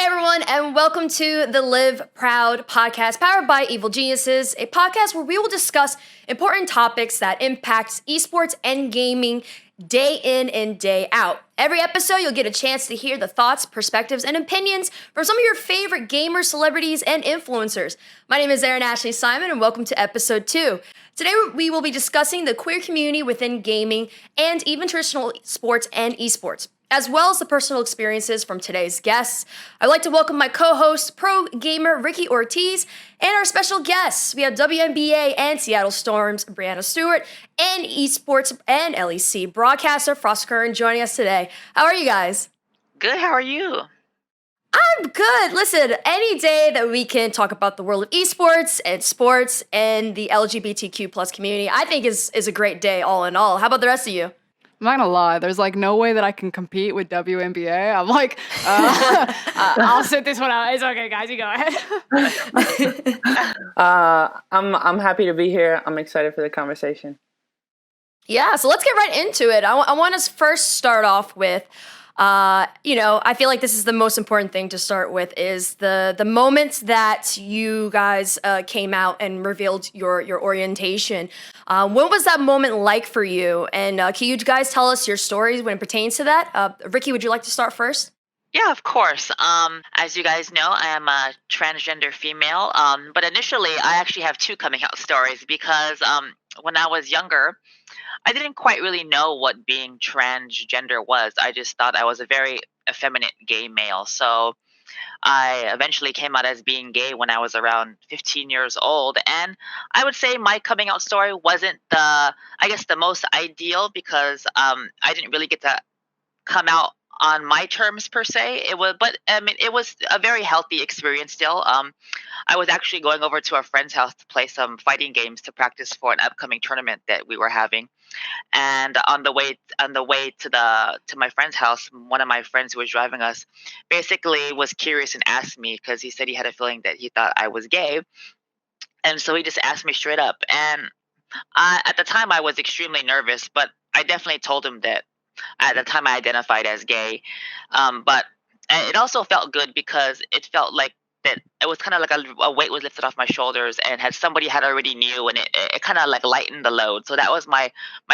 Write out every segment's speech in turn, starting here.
Hey everyone, and welcome to the LiveProud podcast, powered by Evil Geniuses, a podcast where we will discuss important topics that impact esports and gaming day in and day out. Every episode, you'll get a chance to hear the thoughts, perspectives, and opinions from some of your favorite gamers, celebrities, and influencers. My name is Erin Ashley Simon, and welcome to episode 2. Today, we will be discussing the queer community within gaming and even traditional sports and esports, as well as the personal experiences from today's guests. I'd like to welcome my co-host, pro gamer Ricky Ortiz, and our special guests. We have WNBA and Seattle Storm's Breanna Stewart, and esports and LEC broadcaster Froskurinn joining us today. How are you guys? Good, how are you? I'm good. Listen, any day that we can talk about the world of esports and sports and the LGBTQ plus community, I think is a great day all in all. How about the rest of you? I'm not gonna lie, there's like no way that I can compete with WNBA. I'm like, I'll sit this one out. It's okay, guys, you go ahead. I'm happy to be here. I'm excited for the conversation. Yeah, so let's get right into it. I want to first start off with, I feel like this is the most important thing to start with is the moment that you guys came out and revealed your orientation. What was that moment like for you? And can you guys tell us your stories when it pertains to that? Ricky, would you like to start first? Yeah, of course. As you guys know, I am a transgender female. But initially, I actually have two coming out stories because when I was younger, I didn't quite really know what being transgender was. I just thought I was a very effeminate gay male. So I eventually came out as being gay when I was around 15 years old. And I would say my coming out story wasn't the most ideal because I didn't really get to come out on my terms per se. It was a very healthy experience still. I was actually going over to a friend's house to play some fighting games to practice for an upcoming tournament that we were having. And on the way to my friend's house, one of my friends who was driving us basically was curious and asked me because he said he had a feeling that he thought I was gay, and so he just asked me straight up. And at the time, I was extremely nervous, but I definitely told him that at the time I identified as gay. But it also felt good because it felt like that it was kind of like a weight was lifted off my shoulders and somebody had already knew, and it kind of like lightened the load. So that was my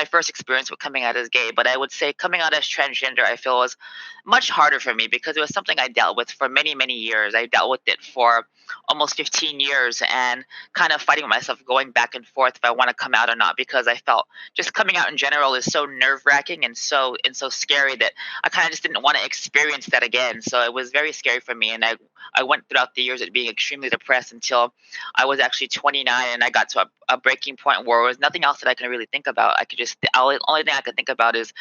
first experience with coming out as gay. But I would say coming out as transgender, I feel was much harder for me because it was something I dealt with for many, many years. I dealt with it for almost 15 years and kind of fighting with myself, going back and forth if I want to come out or not, because I felt just coming out in general is so nerve-wracking and so scary that I kind of just didn't want to experience that again. So it was very scary for me, and I went throughout the years at being extremely depressed until I was actually 29, and I got to a breaking point where there was nothing else that I can really think about. The only thing I could think about is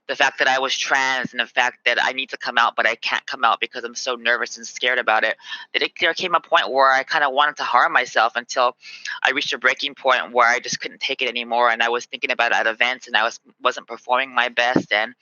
the fact that I was trans and the fact that I need to come out, but I can't come out because I'm so nervous and scared about it. There came a point where I kind of wanted to harm myself until I reached a breaking point where I just couldn't take it anymore, and I was thinking about it at events, and I wasn't performing my best, and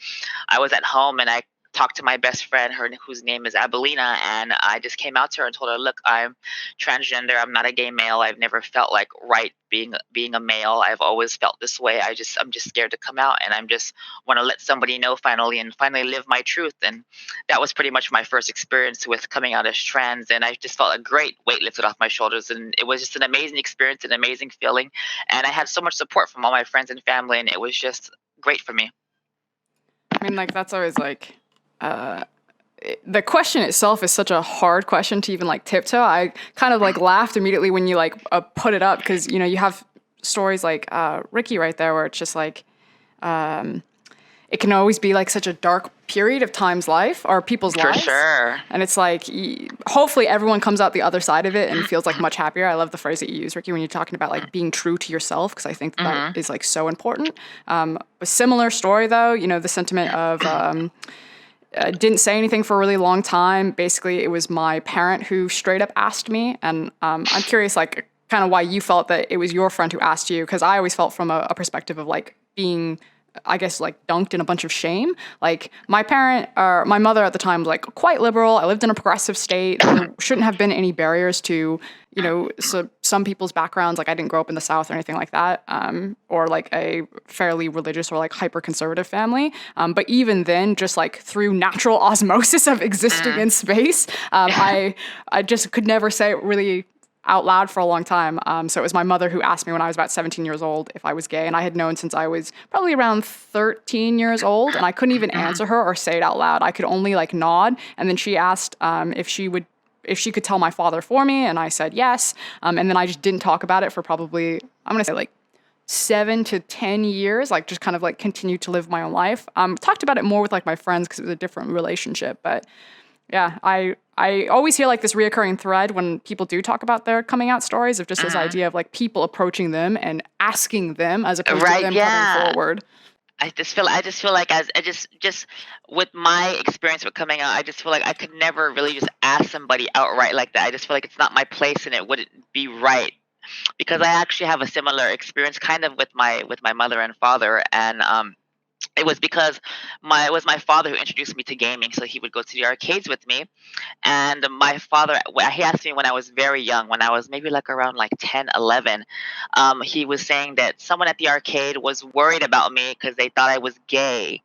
I was at home, and I talked to my best friend, whose name is Abelina, and I just came out to her and told her, look, I'm transgender. I'm not a gay male. I've never felt like right being a male. I've always felt this way. I'm just scared to come out, and I'm just want to let somebody know finally live my truth. And that was pretty much my first experience with coming out as trans, and I just felt a great weight lifted off my shoulders, and it was just an amazing experience, an amazing feeling, and I had so much support from all my friends and family, and it was just great for me. I mean, like, that's always like, the question itself is such a hard question to even like tiptoe. I kind of like laughed immediately when you like put it up because, you know, you have stories like Ricky right there where it's just like, it can always be like such a dark period of time's life or people's lives. For sure. And it's like, hopefully everyone comes out the other side of it and feels like much happier. I love the phrase that you use, Ricky, when you're talking about like being true to yourself, because I think that is like so important. A similar story though, you know, the sentiment of, didn't say anything for a really long time. Basically, it was my parent who straight up asked me. And I'm curious, like, kind of why you felt that it was your friend who asked you. Because I always felt from a perspective of, like, being I guess, like, dunked in a bunch of shame. Like, my mother at the time was, like, quite liberal. I lived in a progressive state. There shouldn't have been any barriers to, some people's backgrounds. Like, I didn't grow up in the South or anything like that, or, like, a fairly religious or, like, hyper-conservative family. But even then, just, like, through natural osmosis of existing in space, I just could never say it really out loud for a long time. So it was my mother who asked me when I was about 17 years old if I was gay, and I had known since I was probably around 13 years old, and I couldn't even answer her or say it out loud. I could only, like, nod, and then she asked if she could tell my father for me, and I said yes, and then I just didn't talk about it for probably, I'm gonna say, like, 7 to 10 years, like, just kind of, like, continued to live my own life. Talked about it more with, like, my friends because it was a different relationship, but yeah, I always hear, like, this reoccurring thread when people do talk about their coming out stories of just this idea of, like, people approaching them and asking them as opposed to them coming forward. I just feel like as I just with my experience with coming out, I just feel like I could never really just ask somebody outright like that. I just feel like it's not my place and it wouldn't be right, because I actually have a similar experience kind of with my mother and father, and it was because it was my father who introduced me to gaming. So he would go to the arcades with me, and my father, he asked me when I was very young, when I was maybe like around like 10, 11, he was saying that someone at the arcade was worried about me because they thought I was gay.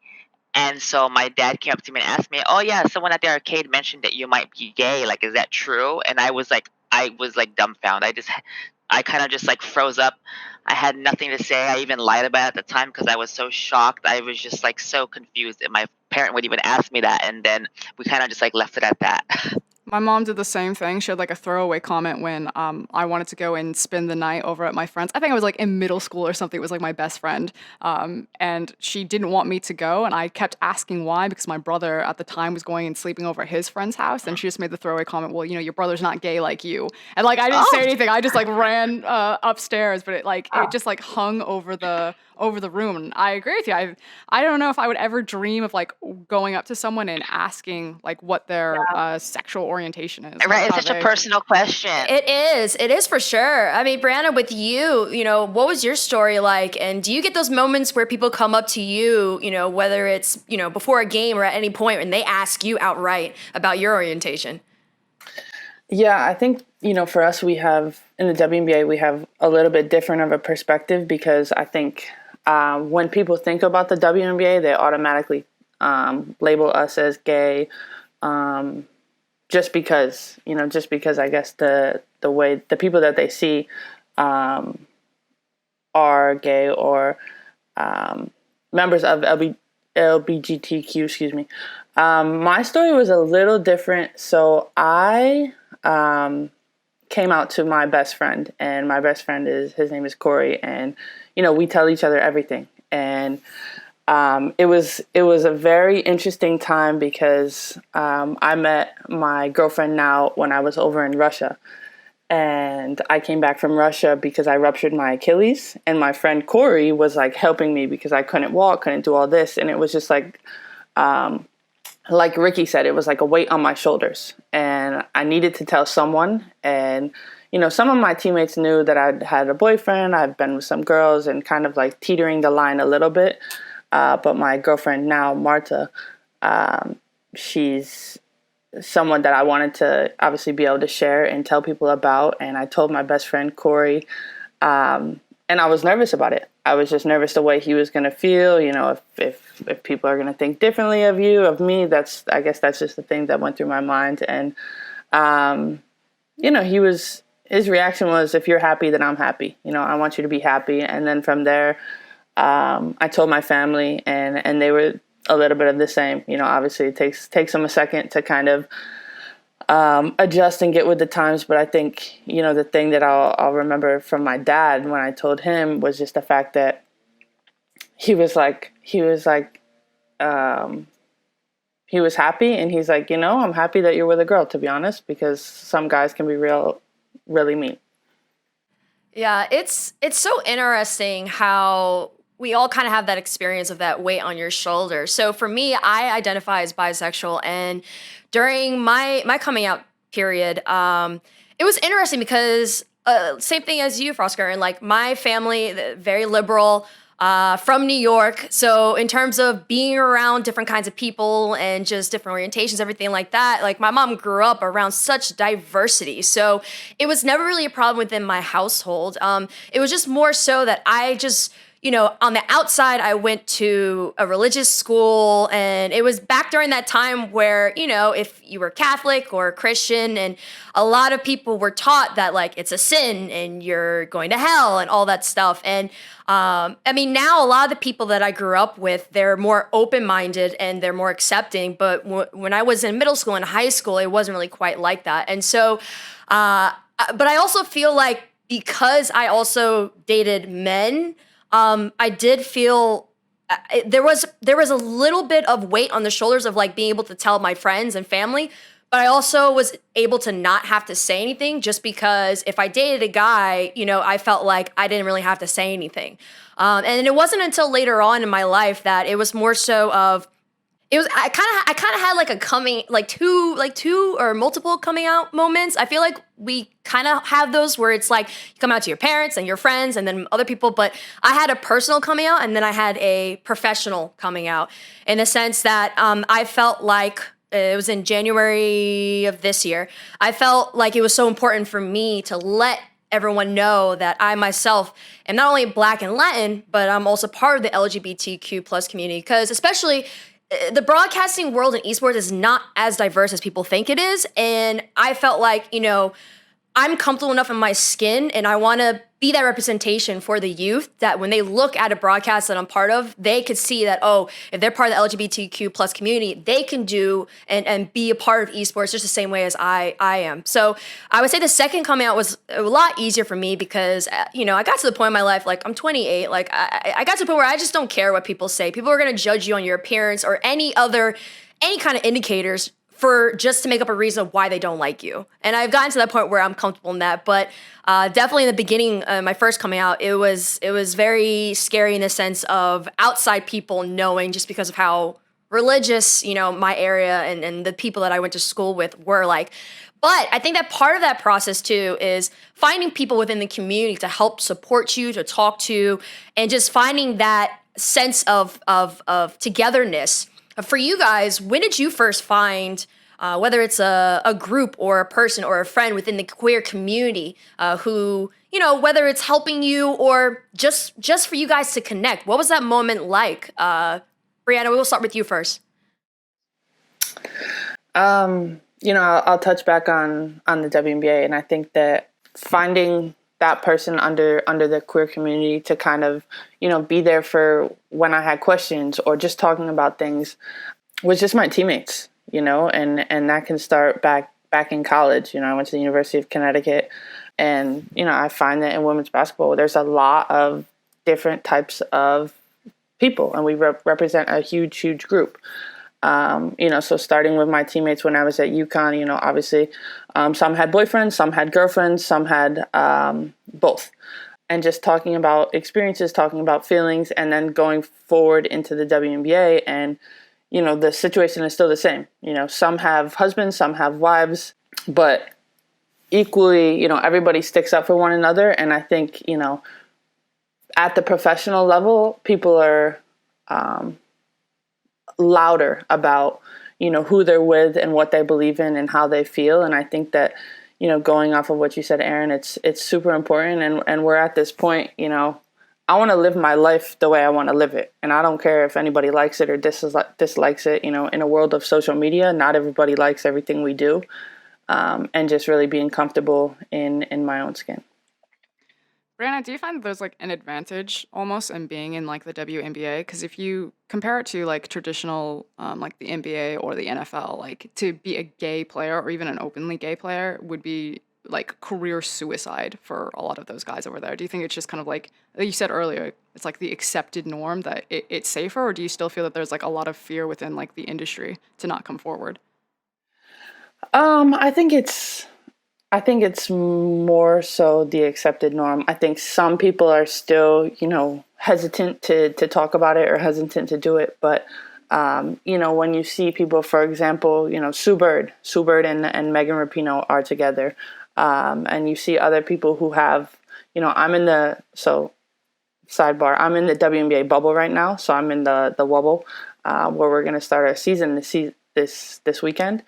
And so my dad came up to me and asked me, "Oh yeah, someone at the arcade mentioned that you might be gay. Like, is that true?" And I was like dumbfounded. I kind of just like froze up. I had nothing to say. I even lied about it at the time because I was so shocked. I was just like so confused. And my parent would even ask me that. And then we kind of just like left it at that. My mom did the same thing. She had, like, a throwaway comment when I wanted to go and spend the night over at my friend's. I think I was, like, in middle school or something. It was, like, my best friend. And she didn't want me to go. And I kept asking why, because my brother at the time was going and sleeping over at his friend's house. And she just made the throwaway comment, well, your brother's not gay like you. And, like, I didn't say anything. I just, like, ran upstairs. But it just, like, hung over the room. And I agree with you. I don't know if I would ever dream of, like, going up to someone and asking, like, what their sexual orientation is. Right, it's such a personal question. It is for sure. I mean, Breanna, with you, what was your story like? And do you get those moments where people come up to you, whether it's, before a game or at any point, and they ask you outright about your orientation? Yeah, I think, for us, we have, in the WNBA, we have a little bit different of a perspective, because I think when people think about the WNBA, they automatically label us as gay, just because I guess the way the people that they see are gay or members of LGBTQ, excuse me. My story was a little different. So I came out to my best friend, and my best friend his name is Corey, and we tell each other everything. And it was a very interesting time, because I met my girlfriend now when I was over in Russia, and I came back from Russia because I ruptured my Achilles, and my friend Corey was like helping me because I couldn't walk, couldn't do all this, and it was just like Ricky said, it was like a weight on my shoulders, and I needed to tell someone. And some of my teammates knew that I'd had a boyfriend, I've been with some girls, and kind of like teetering the line a little bit. But my girlfriend now, Marta, she's someone that I wanted to obviously be able to share and tell people about. And I told my best friend, Corey, and I was nervous about it. I was just nervous the way he was going to feel, if people are going to think differently of me. I guess that's just the thing that went through my mind. And, his reaction was, if you're happy, then I'm happy. I want you to be happy. And then from there, I told my family, and they were a little bit of the same. Obviously it takes them a second to kind of adjust and get with the times. But I think, the thing that I'll remember from my dad when I told him was just the fact that he was happy, and he's like, I'm happy that you're with a girl, to be honest, because some guys can be really mean. Yeah, it's so interesting how we all kind of have that experience of that weight on your shoulder. So for me, I identify as bisexual, and during my coming out period, it was interesting because same thing as you, Froskurinn, like my family, very liberal. from New York. So in terms of being around different kinds of people and just different orientations, everything like that, like my mom grew up around such diversity. So it was never really a problem within my household. It was just more so that I just, on the outside, I went to a religious school, and it was back during that time where, if you were Catholic or Christian, and a lot of people were taught that, like, it's a sin and you're going to hell and all that stuff. And now a lot of the people that I grew up with, they're more open-minded and they're more accepting. But when I was in middle school and high school, it wasn't really quite like that. And so, but I also feel like because I also dated men, I did feel there was a little bit of weight on the shoulders of like being able to tell my friends and family, but I also was able to not have to say anything just because if I dated a guy, I felt like I didn't really have to say anything. And it wasn't until later on in my life that it was more so of I kind of had like two or multiple coming out moments. I feel like we kind of have those where it's like you come out to your parents and your friends and then other people, but I had a personal coming out and then I had a professional coming out in the sense that I felt like it was in January of this year. I felt like it was so important for me to let everyone know that I myself am not only Black and Latin, but I'm also part of the LGBTQ plus community, because especially the broadcasting world in esports is not as diverse as people think it is. And I felt like, I'm comfortable enough in my skin and I want to be that representation for the youth that when they look at a broadcast that I'm part of, they could see that, oh, if they're part of the LGBTQ plus community, they can do and be a part of esports just the same way as I am. So I would say the second coming out was a lot easier for me because, I got to the point in my life, like I'm 28, like I got to the point where I just don't care what people say. People are going to judge you on your appearance or any kind of indicators for just to make up a reason of why they don't like you. And I've gotten to that point where I'm comfortable in that. But definitely in the beginning, my first coming out, it was very scary in the sense of outside people knowing, just because of how religious, my area and the people that I went to school with were like. But I think that part of that process too is finding people within the community to help support you, to talk to, and just finding that sense of togetherness. For you guys, when did you first find, whether it's a group or a person or a friend within the queer community who, whether it's helping you or just for you guys to connect? What was that moment like? Breanna, we will start with you first. I'll touch back on the WNBA, and I think that finding that person under the queer community to kind of, be there for when I had questions or just talking about things was just my teammates, and that can start back in college. I went to the University of Connecticut, and, I find that in women's basketball, there's a lot of different types of people, and we represent a huge group. So starting with my teammates when I was at UConn, obviously, some had boyfriends, some had girlfriends, some had both. And just talking about experiences, talking about feelings, and then going forward into the WNBA. And, the situation is still the same. Some have husbands, some have wives, but equally, everybody sticks up for one another. And I think, at the professional level, people are louder about, who they're with and what they believe in and how they feel. And I think that, going off of what you said, Erin, it's super important. And we're at this point, I want to live my life the way I want to live it. And I don't care if anybody likes it or dislikes it. In a world of social media, not everybody likes everything we do. And just really being comfortable in my own skin. Breanna, do you find there's like an advantage almost in being in like the WNBA? Because if you compare it to like traditional, like the NBA or the NFL, like to be a gay player or even an openly gay player would be like career suicide for a lot of those guys over there. Do you think it's just kind of like you said earlier, it's like the accepted norm that it's safer, or do you still feel that there's like a lot of fear within like the industry to not come forward? I think it's more so the accepted norm. I think some people are still, hesitant to talk about it or hesitant to do it. But, when you see people, for example, Sue Bird and Megan Rapinoe are together. And you see other people who have, sidebar. I'm in the WNBA bubble right now, so I'm in the bubble where we're going to start our season this weekend.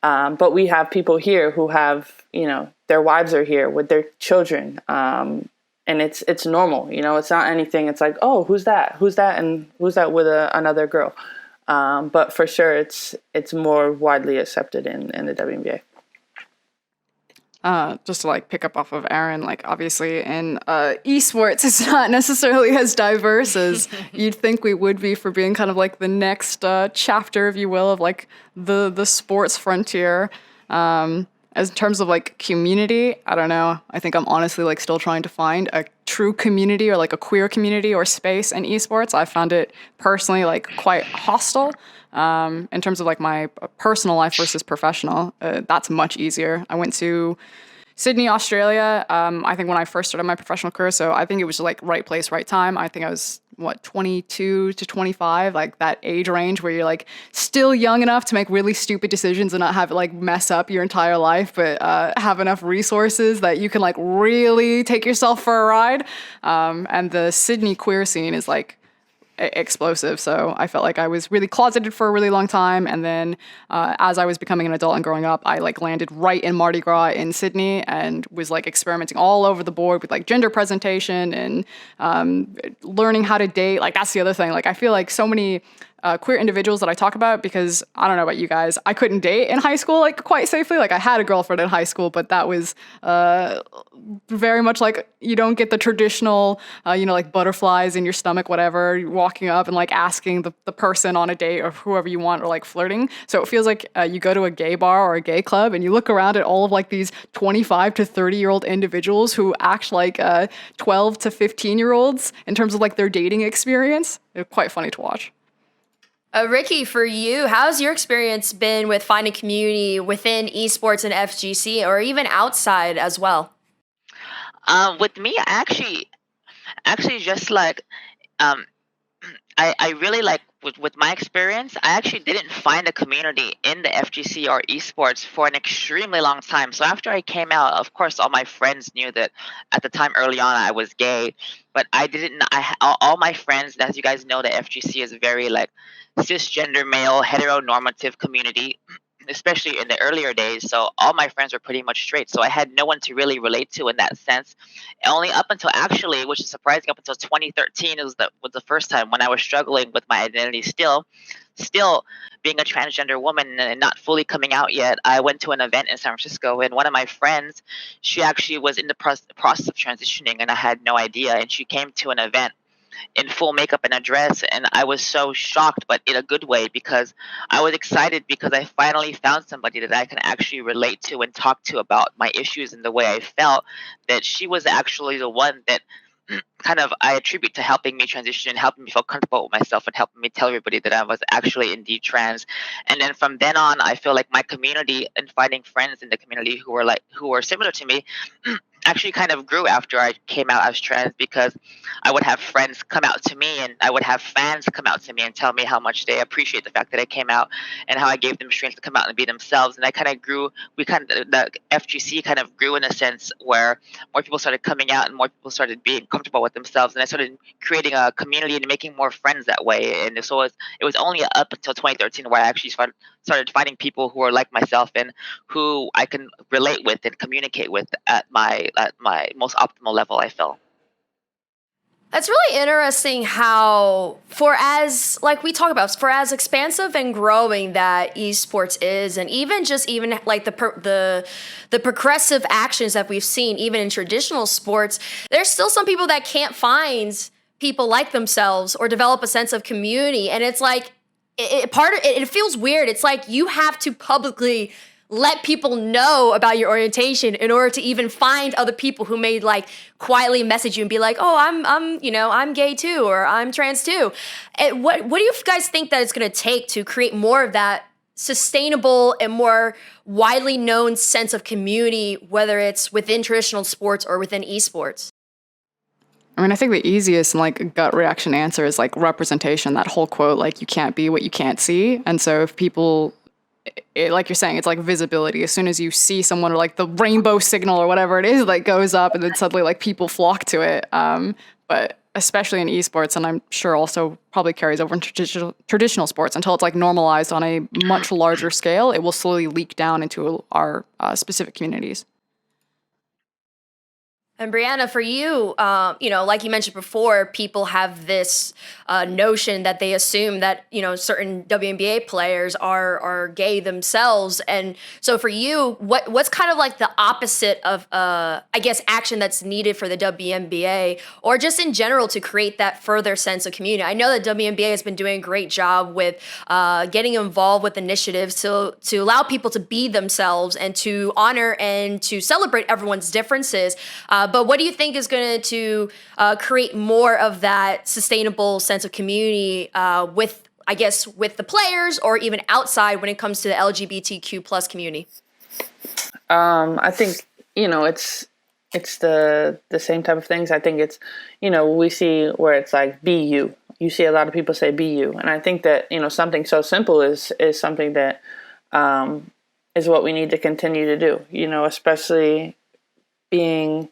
But we have people here who have, their wives are here with their children. And it's normal, it's not anything. It's like, oh, who's that? And who's that with another girl? But for sure, it's more widely accepted in the WNBA. Just to pick up off of Erin, obviously in esports, it's not necessarily as diverse as you'd think we would be for being kind of the next chapter, if you will, of the sports frontier. As in terms of community, I don't know. I think I'm honestly still trying to find a true community or a queer community or space in esports. I found it personally quite hostile. In terms of my personal life versus professional, that's much easier. I went to Sydney, Australia, I think when I first started my professional career, so I think it was right place, right time. I think I was, 22 to 25, that age range where you're still young enough to make really stupid decisions and not have it mess up your entire life, but have enough resources that you can really take yourself for a ride. And the Sydney queer scene is explosive. So I felt I was really closeted for a really long time. And then as I was becoming an adult and growing up, I landed right in Mardi Gras in Sydney and was experimenting all over the board with gender presentation and learning how to date. That's the other thing. I feel so many queer individuals that I talk about, because I don't know about you guys, I couldn't date in high school quite safely. I had a girlfriend in high school, but that was very much you don't get the traditional butterflies in your stomach, whatever, walking up and asking the person on a date or whoever you want, or flirting. So it feels you go to a gay bar or a gay club and you look around at all of these 25 to 30-year-old individuals who act 12 to 15-year-olds in terms of their dating experience. It's quite funny to watch. Ricki, for you, how's your experience been with finding community within esports and FGC, or even outside as well? With me, I actually just I really with my experience, I actually didn't find a community in the FGC or esports for an extremely long time. So after I came out, of course, all my friends knew that at the time early on I was gay, but I didn't. All my friends, as you guys know, the FGC is a very cisgender male heteronormative community, especially in the earlier days. So all my friends were pretty much straight. So I had no one to really relate to in that sense. Only up until actually, which is surprising, up until 2013 was the first time when I was struggling with my identity still being a transgender woman and not fully coming out yet. I went to an event in San Francisco, and one of my friends, she actually was in the process of transitioning, and I had no idea. And she came to an event in full makeup and a dress, and I was so shocked, but in a good way, because I was excited because I finally found somebody that I can actually relate to and talk to about my issues and the way I felt. That she was actually the one that kind of I attribute to helping me transition, helping me feel comfortable with myself, and helping me tell everybody that I was actually indeed trans. And then from then on, I feel my community and finding friends in the community who were similar to me actually kind of grew after I came out as trans, because I would have friends come out to me, and I would have fans come out to me and tell me how much they appreciate the fact that I came out and how I gave them strength to come out and be themselves. And I kind of grew, the FGC kind of grew in a sense where more people started coming out and more people started being comfortable with themselves. And I started creating a community and making more friends that way. And so it was only up until 2013 where I actually started finding people who are like myself and who I can relate with and communicate with at my most optimal level, I feel. That's really interesting how, for as expansive and growing that esports is, and even the progressive actions that we've seen, even in traditional sports, there's still some people that can't find people like themselves or develop a sense of community. And it's it feels weird. It's you have to publicly let people know about your orientation in order to even find other people who may quietly message you and be I'm gay too, or I'm trans too. And what do you guys think that it's going to take to create more of that sustainable and more widely known sense of community, whether it's within traditional sports or within esports? I mean, I think the easiest and gut reaction answer is representation. That whole quote, you can't be what you can't see. And so if people, like you're saying, it's visibility. As soon as you see someone, or the rainbow signal or whatever it is, goes up, and then suddenly people flock to it. But especially in esports, and I'm sure also probably carries over in traditional sports, until it's like normalized on a much larger scale, it will slowly leak down into our specific communities. And Breanna, for you, like you mentioned before, people have this notion that they assume that, certain WNBA players are gay themselves. And so for you, what's kind of like the opposite of, action that's needed for the WNBA, or just in general to create that further sense of community? I know that WNBA has been doing a great job with getting involved with initiatives to allow people to be themselves and to honor and to celebrate everyone's differences. But what do you think is going to create more of that sustainable sense of community with the players, or even outside when it comes to the LGBTQ plus community? I think, it's the same type of things. I think it's, we see where it's like, be you. You see a lot of people say be you. And I think that, something so simple is something that is what we need to continue to do, especially being,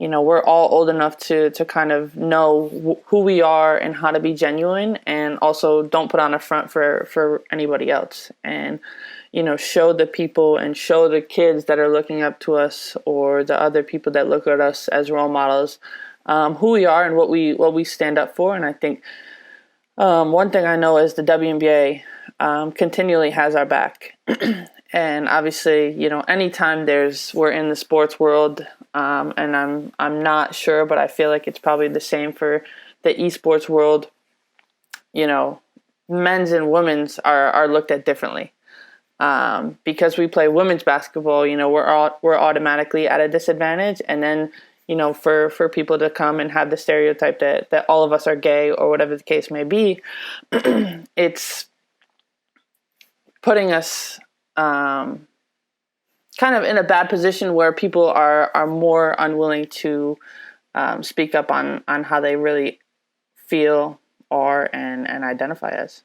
we're all old enough to kind of know who we are and how to be genuine, and also don't put on a front for anybody else. And, show the people and show the kids that are looking up to us, or the other people that look at us as role models, who we are and what we stand up for. And I think one thing I know is the WNBA continually has our back. And obviously, anytime we're in the sports world, and I'm not sure, but I feel like it's probably the same for the esports world. Men's and women's are looked at differently. Because we play women's basketball, we're automatically at a disadvantage. And then, for people to come and have the stereotype that all of us are gay, or whatever the case may be, it's putting us kind of in a bad position where people are more unwilling to speak up on how they really feel and identify as.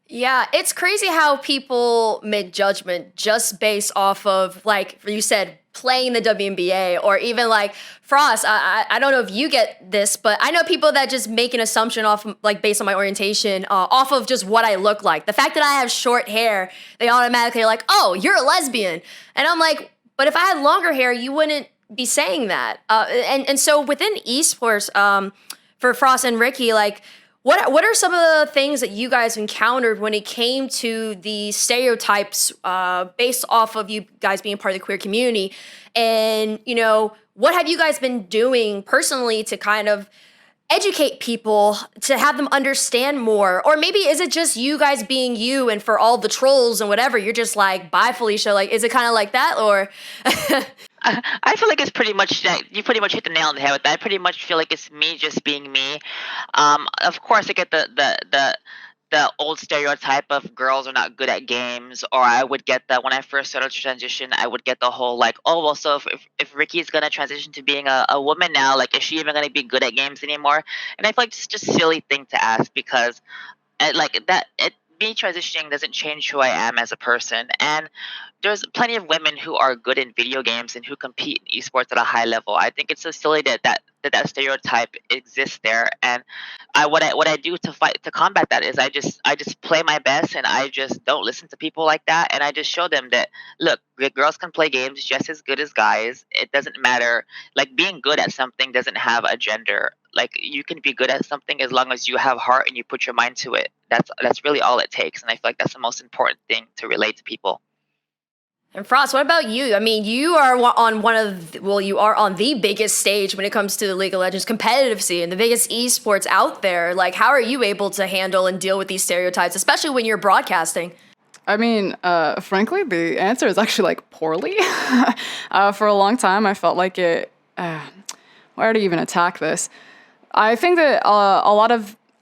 Yeah, it's crazy how people make judgment just based off of, like you said, playing the WNBA, or even like Frost. I don't know if you get this, but I know people that just make an assumption off, like based on my orientation, off of just what I look like. The fact that I have short hair, they automatically are like, oh, you're a lesbian. And I'm like, but if I had longer hair, you wouldn't be saying that. And so within esports, for Frost and Ricki, like, what are some of the things that you guys encountered when it came to the stereotypes based off of you guys being part of the queer community? And, what have you guys been doing personally to kind of educate people, to have them understand more? Or maybe is it just you guys being you, and for all the trolls and whatever, you're just like, bye, Felicia? Like, is it kind of like that, or? I feel like it's pretty much that you pretty much hit the nail on the head with that. I pretty much feel like it's me just being me. Of course, I get the old stereotype of girls are not good at games, or I would get that when I first started to transition. I would get the whole like, oh well, so if Ricki's gonna transition to being a woman now, like, is she even gonna be good at games anymore? And I feel like it's just a silly thing to ask, because me transitioning doesn't change who I am as a person. And there's plenty of women who are good in video games and who compete in esports at a high level. I think it's so silly that stereotype exists there. And what I do to combat that is I just play my best, and I just don't listen to people like that. And I just show them that, look, girls can play games just as good as guys. It doesn't matter. Like, being good at something doesn't have a gender. Like, you can be good at something as long as you have heart and you put your mind to it. That's really all it takes. And I feel like that's the most important thing to relate to people. And Frost, what about you? I mean, you are you are on the biggest stage when it comes to the League of Legends competitive scene, the biggest esports out there. Like, how are you able to handle and deal with these stereotypes, especially when you're broadcasting? I mean, frankly, the answer is actually like poorly. For a long time, I felt like where to even attack this? I think that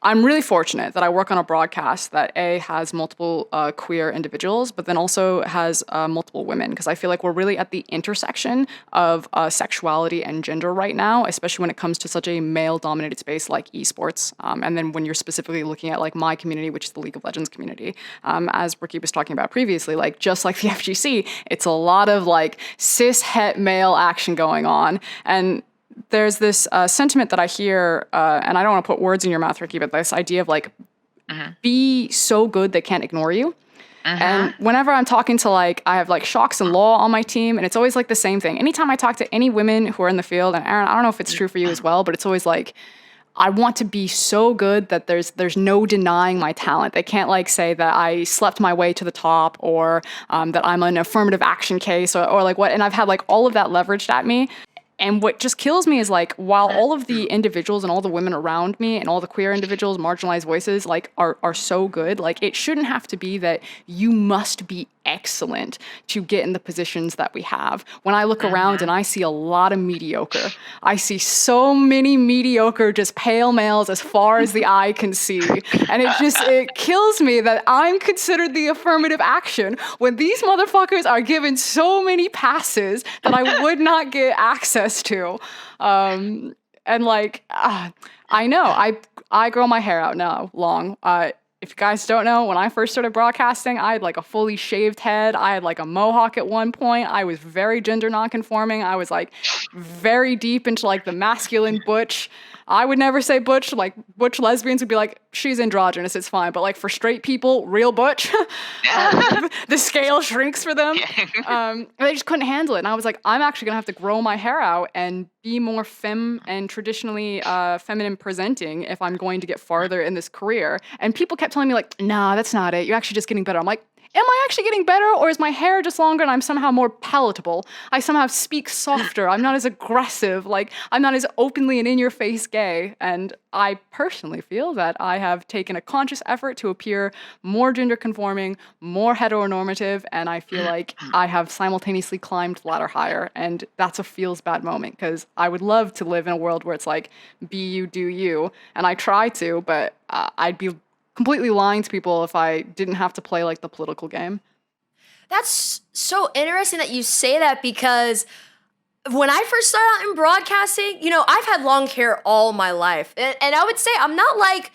I'm really fortunate that I work on a broadcast that has multiple queer individuals, but then also has multiple women, because I feel like we're really at the intersection of sexuality and gender right now, especially when it comes to such a male-dominated space like esports. And then when you're specifically looking at like my community, which is the League of Legends community, as Ricki was talking about previously, like just like the FGC, it's a lot of like cis het male action going on, and there's this sentiment that I hear, and I don't want to put words in your mouth, Ricki, but this idea of like, be so good they can't ignore you. And whenever I'm talking to I have like Shocks and Law on my team, and it's always like the same thing. Anytime I talk to any women who are in the field, and Erin, I don't know if it's true for you as well, but it's always like, I want to be so good that there's no denying my talent. They can't like say that I slept my way to the top, or that I'm an affirmative action case, or like what. And I've had like all of that leveraged at me. And what just kills me is like, while all of the individuals and all the women around me and all the queer individuals, marginalized voices, like are so good, like it shouldn't have to be that you must be excellent to get in the positions that we have. When I look around and I see a lot of mediocre, I see so many mediocre, just pale males as far as the eye can see. And it kills me that I'm considered the affirmative action when these motherfuckers are given so many passes that I would not get access to. And like, I know, I grow my hair out now long. If you guys don't know, when I first started broadcasting, I had like a fully shaved head. I had like a mohawk at one point. I was very gender nonconforming. I was like very deep into like the masculine butch. I would never say butch. Like butch lesbians would be like, she's androgynous, it's fine. But like for straight people, real butch, the scale shrinks for them. They just couldn't handle it. And I was like, I'm actually gonna have to grow my hair out and be more femme and traditionally feminine presenting if I'm going to get farther in this career. And people kept telling me like, nah, that's not it. You're actually just getting better. I'm like, am I actually getting better, or is my hair just longer and I'm somehow more palatable? I somehow speak softer. I'm not as aggressive. Like, I'm not as openly and in-your-face gay. And I personally feel that I have taken a conscious effort to appear more gender-conforming, more heteronormative, and I feel like I have simultaneously climbed the ladder higher. And that's a feels bad moment, because I would love to live in a world where it's like, be you, do you. And I try to, but I'd be completely lying to people if I didn't have to play like the political game. That's so interesting that you say that, because when I first started out in broadcasting, I've had long hair all my life. And I would say I'm like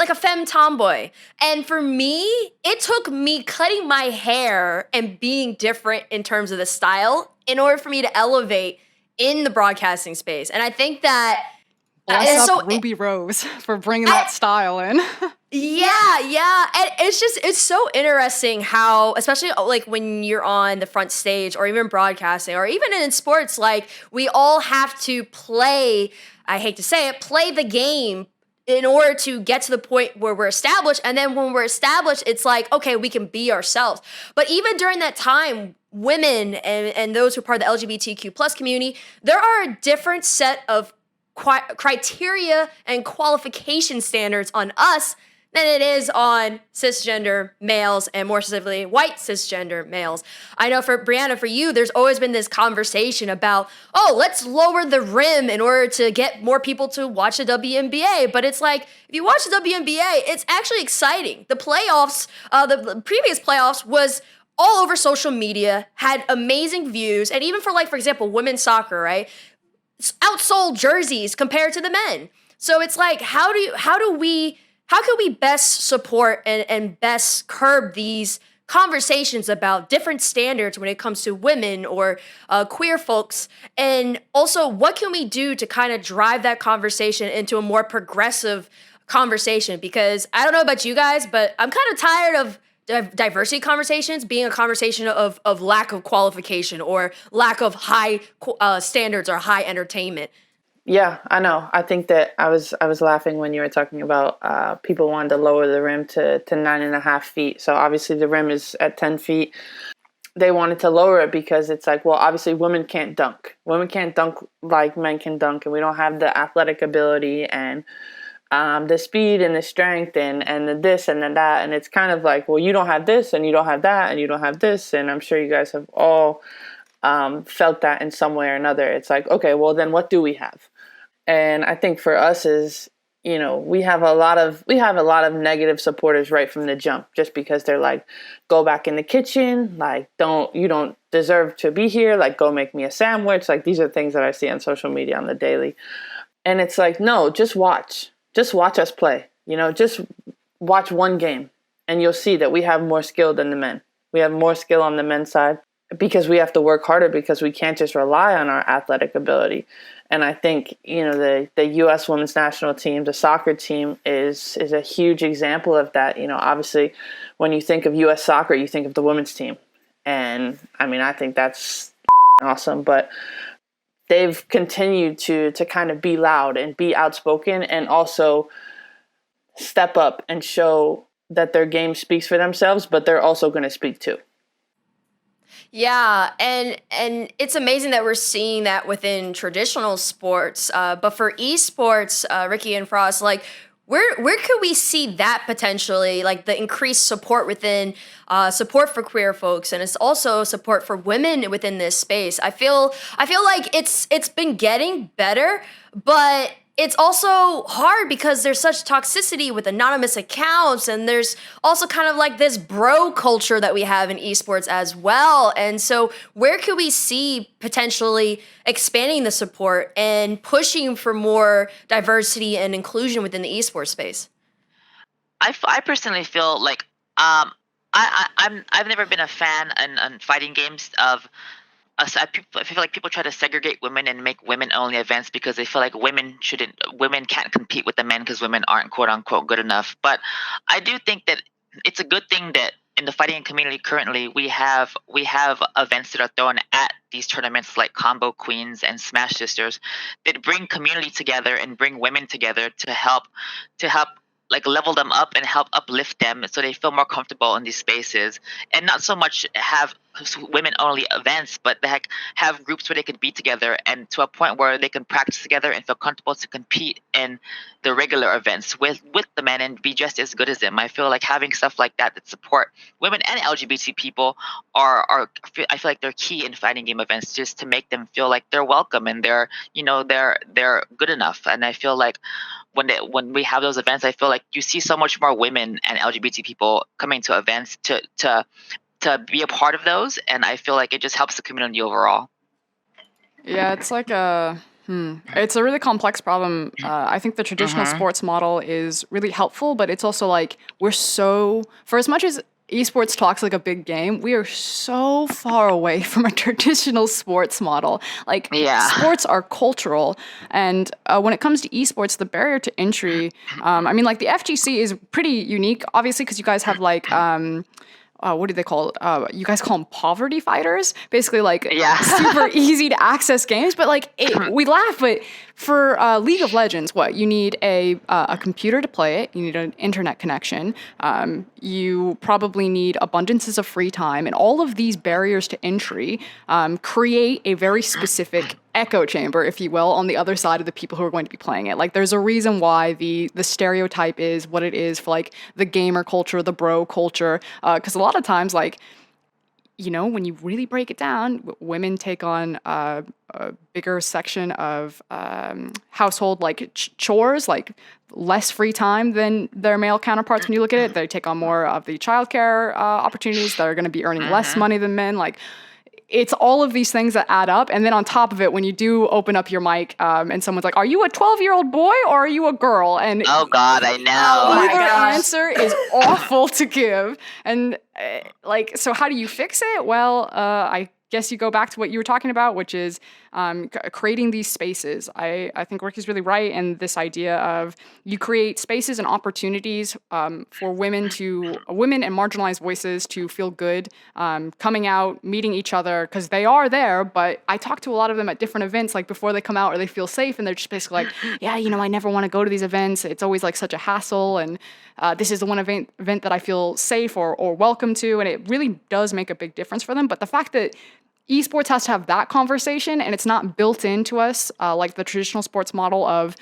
a femme tomboy. And for me, it took me cutting my hair and being different in terms of the style in order for me to elevate in the broadcasting space. And I think that Bless up Ruby Rose for bringing that style in. Yeah. And it's so interesting how, especially like when you're on the front stage or even broadcasting or even in sports, like we all have to play, I hate to say it, play the game in order to get to the point where we're established. And then when we're established, it's like, okay, we can be ourselves. But even during that time, women and those who are part of the LGBTQ plus community, there are a different set of criteria and qualification standards on us than it is on cisgender males, and more specifically white cisgender males. I know for Breanna, for you, there's always been this conversation about, let's lower the rim in order to get more people to watch the WNBA. But it's like, if you watch the WNBA, it's actually exciting. The playoffs, the previous playoffs was all over social media, had amazing views, and even for like, for example, women's soccer, right? Outsold jerseys compared to the men. So it's like, how can we best support and best curb these conversations about different standards when it comes to women or queer folks? And also, what can we do to kind of drive that conversation into a more progressive conversation? Because I don't know about you guys, but I'm kind of tired of diversity conversations being a conversation of lack of qualification or lack of high standards or high entertainment. Yeah, I know. I think that I was laughing when you were talking about people wanted to lower the rim to 9.5 feet. So obviously the rim is at 10 feet. They wanted to lower it because it's like, well, obviously women can't dunk. Women can't dunk like men can dunk, and we don't have the athletic ability and the speed and the strength and the this and the that. And it's kind of like, well, you don't have this and you don't have that and you don't have this. And I'm sure you guys have all felt that in some way or another. It's like, okay, well, then what do we have? And I think for us is, we have a lot of negative supporters right from the jump, just because they're like, go back in the kitchen, like, you don't deserve to be here, like, go make me a sandwich. Like, these are things that I see on social media on the daily. And it's like, no, just watch us play, just watch one game and you'll see that we have more skill than the men. We have more skill on the men's side. because we have to work harder because we can't just rely on our athletic ability. And I think, the U.S. women's national team, the soccer team is a huge example of that. Obviously when you think of U.S. soccer, you think of the women's team. And I think that's awesome. But they've continued to kind of be loud and be outspoken and also step up and show that their game speaks for themselves, but they're also going to speak too. Yeah, and it's amazing that we're seeing that within traditional sports, but for esports, Ricki and Frost, like where could we see that potentially, like the increased support within support for queer folks, and it's also support for women within this space. I feel like it's been getting better, but it's also hard because there's such toxicity with anonymous accounts, and there's also kind of like this bro culture that we have in esports as well. And so where could we see potentially expanding the support and pushing for more diversity and inclusion within the esports space? I personally feel like I've never been a fan in fighting games of. I feel like people try to segregate women and make women only events because they feel like women can't compete with the men because women aren't quote unquote good enough. But I do think that it's a good thing that in the fighting community currently we have events that are thrown at these tournaments like Combo Queens and Smash Sisters that bring community together and bring women together to help like level them up and help uplift them so they feel more comfortable in these spaces, and not so much have women only events, but they have groups where they can be together and to a point where they can practice together and feel comfortable to compete in the regular events with the men and be just as good as them. I feel like having stuff like that support women and LGBT people I feel like they're key in fighting game events, just to make them feel like they're welcome and they're good enough. And I feel like when we have those events, I feel like you see so much more women and LGBT people coming to events to be a part of those, and I feel like it just helps the community overall. Yeah, it's like it's a really complex problem. I think the traditional sports model is really helpful, but it's also like for as much as esports talks like a big game, we are so far away from a traditional sports model. Like, sports are cultural, and when it comes to esports, the barrier to entry, like the FGC is pretty unique, obviously, because you guys have like what do they call it? You guys call them poverty fighters, basically like super easy to access games. But like we laugh, but for League of Legends, you need a computer to play it. You need an internet connection. You probably need abundances of free time, and all of these barriers to entry create a very specific echo chamber, if you will, on the other side of the people who are going to be playing it. Like, there's a reason why the stereotype is what it is for like the gamer culture, the bro culture, because a lot of times, like, when you really break it down, women take on a bigger section of household like chores, like less free time than their male counterparts. When you look at it, they take on more of the childcare opportunities. That are going to be earning less money than men. Like, it's all of these things that add up. And then on top of it, when you do open up your mic and someone's like, are you a 12-year-old boy or are you a girl? And oh God, I know. Either answer is awful to give. And so how do you fix it? Well, I guess you go back to what you were talking about, which is creating these spaces. I think Ricki's really right in this idea of you create spaces and opportunities for women and marginalized voices to feel good, coming out, meeting each other, because they are there. But I talk to a lot of them at different events, like before they come out, or they feel safe, and they're just basically like, yeah, I never want to go to these events. It's always like such a hassle, and this is the one event that I feel safe or welcome to, and it really does make a big difference for them. But the fact that esports has to have that conversation, and it's not built into us like the traditional sports model of,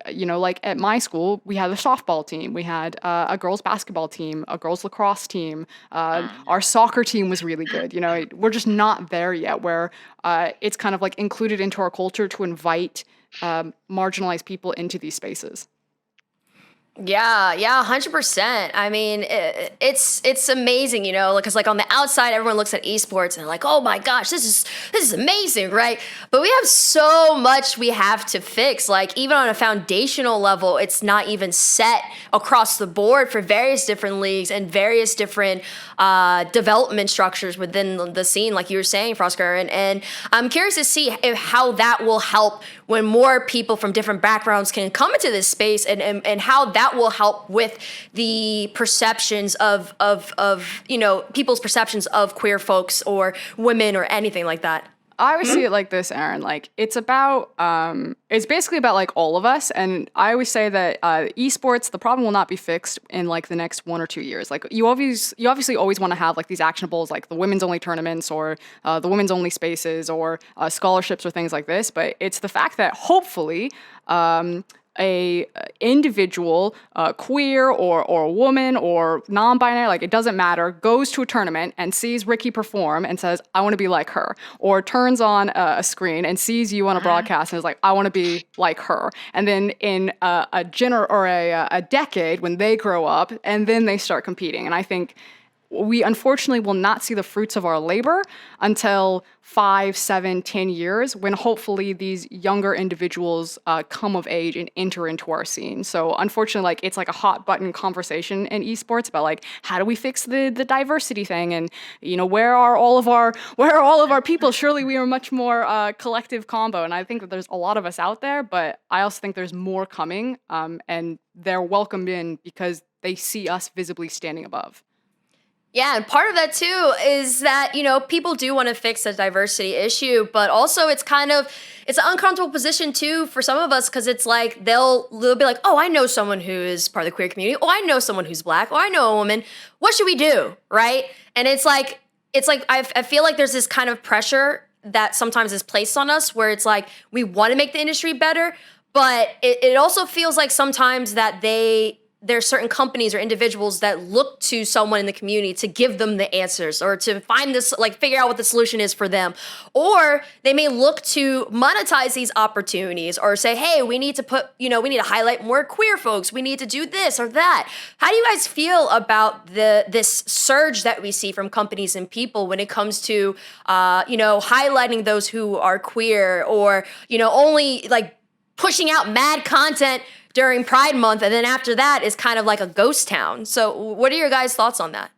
like at my school, we had a softball team, we had a girls basketball team, a girls lacrosse team, our soccer team was really good. We're just not there yet where it's kind of like included into our culture to invite marginalized people into these spaces. Yeah, 100%. I mean, it's amazing, because like on the outside, everyone looks at esports and they're like, "Oh my gosh, this is amazing," right? But we have so much we have to fix. Like even on a foundational level, it's not even set across the board for various different leagues and various different development structures within the scene, like you were saying, Froskurinn. And I'm curious to see how that will help when more people from different backgrounds can come into this space, and how that will help with the perceptions of people's perceptions of queer folks or women or anything like that. I always see it like this, Erin. Like it's basically about like all of us. And I always say that esports, the problem will not be fixed in like the next 1 or 2 years. Like you obviously always want to have like these actionables, like the women's only tournaments or the women's only spaces or scholarships or things like this. But it's the fact that hopefully, a individual, queer or a woman or non-binary, like it doesn't matter, goes to a tournament and sees Ricki perform and says, "I want to be like her," or turns on a screen and sees you on a broadcast and is like, "I want to be like her." And then in a decade when they grow up and then they start competing. And I think we unfortunately will not see the fruits of our labor until 5, 7, 10 years when hopefully these younger individuals come of age and enter into our scene. So unfortunately, like it's like a hot button conversation in esports about like how do we fix the diversity thing, and where are all of our people? Surely we are much more collective combo, and I think that there's a lot of us out there, but I also think there's more coming, and they're welcomed in because they see us visibly standing above. Yeah, and part of that too is that, people do want to fix the diversity issue, but also it's an uncomfortable position too for some of us, because it's like they'll be like, "Oh, I know someone who is part of the queer community. Oh, I know someone who's Black. Oh, I know a woman. What should we do?" Right? And it's like I feel like there's this kind of pressure that sometimes is placed on us where it's like we want to make the industry better, but it also feels like sometimes that there's certain companies or individuals that look to someone in the community to give them the answers or to find this, like figure out what the solution is for them. Or they may look to monetize these opportunities or say, "Hey, we need to we need to highlight more queer folks. We need to do this or that." How do you guys feel about this surge that we see from companies and people when it comes to, highlighting those who are queer, or, only like pushing out mad content during Pride Month, and then after that is kind of like a ghost town? So what are your guys' thoughts on that?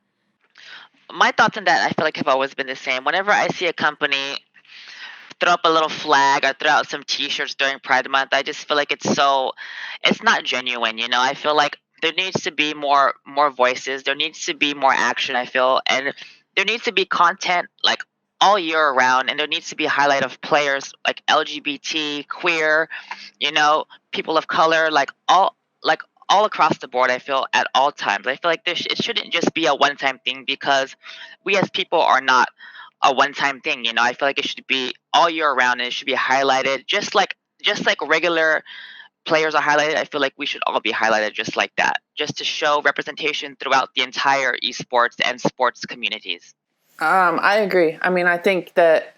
My thoughts on that, I feel like, have always been the same. Whenever I see a company throw up a little flag or throw out some T-shirts during Pride Month, I just feel like it's not genuine. I feel like there needs to be more voices. There needs to be more action, I feel, and there needs to be content like all year around, and there needs to be a highlight of players like LGBT, queer, people of color, like all across the board. I feel at all times. I feel like it shouldn't just be a one-time thing, because we as people are not a one-time thing. I feel like it should be all year round, and it should be highlighted just like regular players are highlighted. I feel like we should all be highlighted just like that, just to show representation throughout the entire esports and sports communities. I agree. I mean, I think that,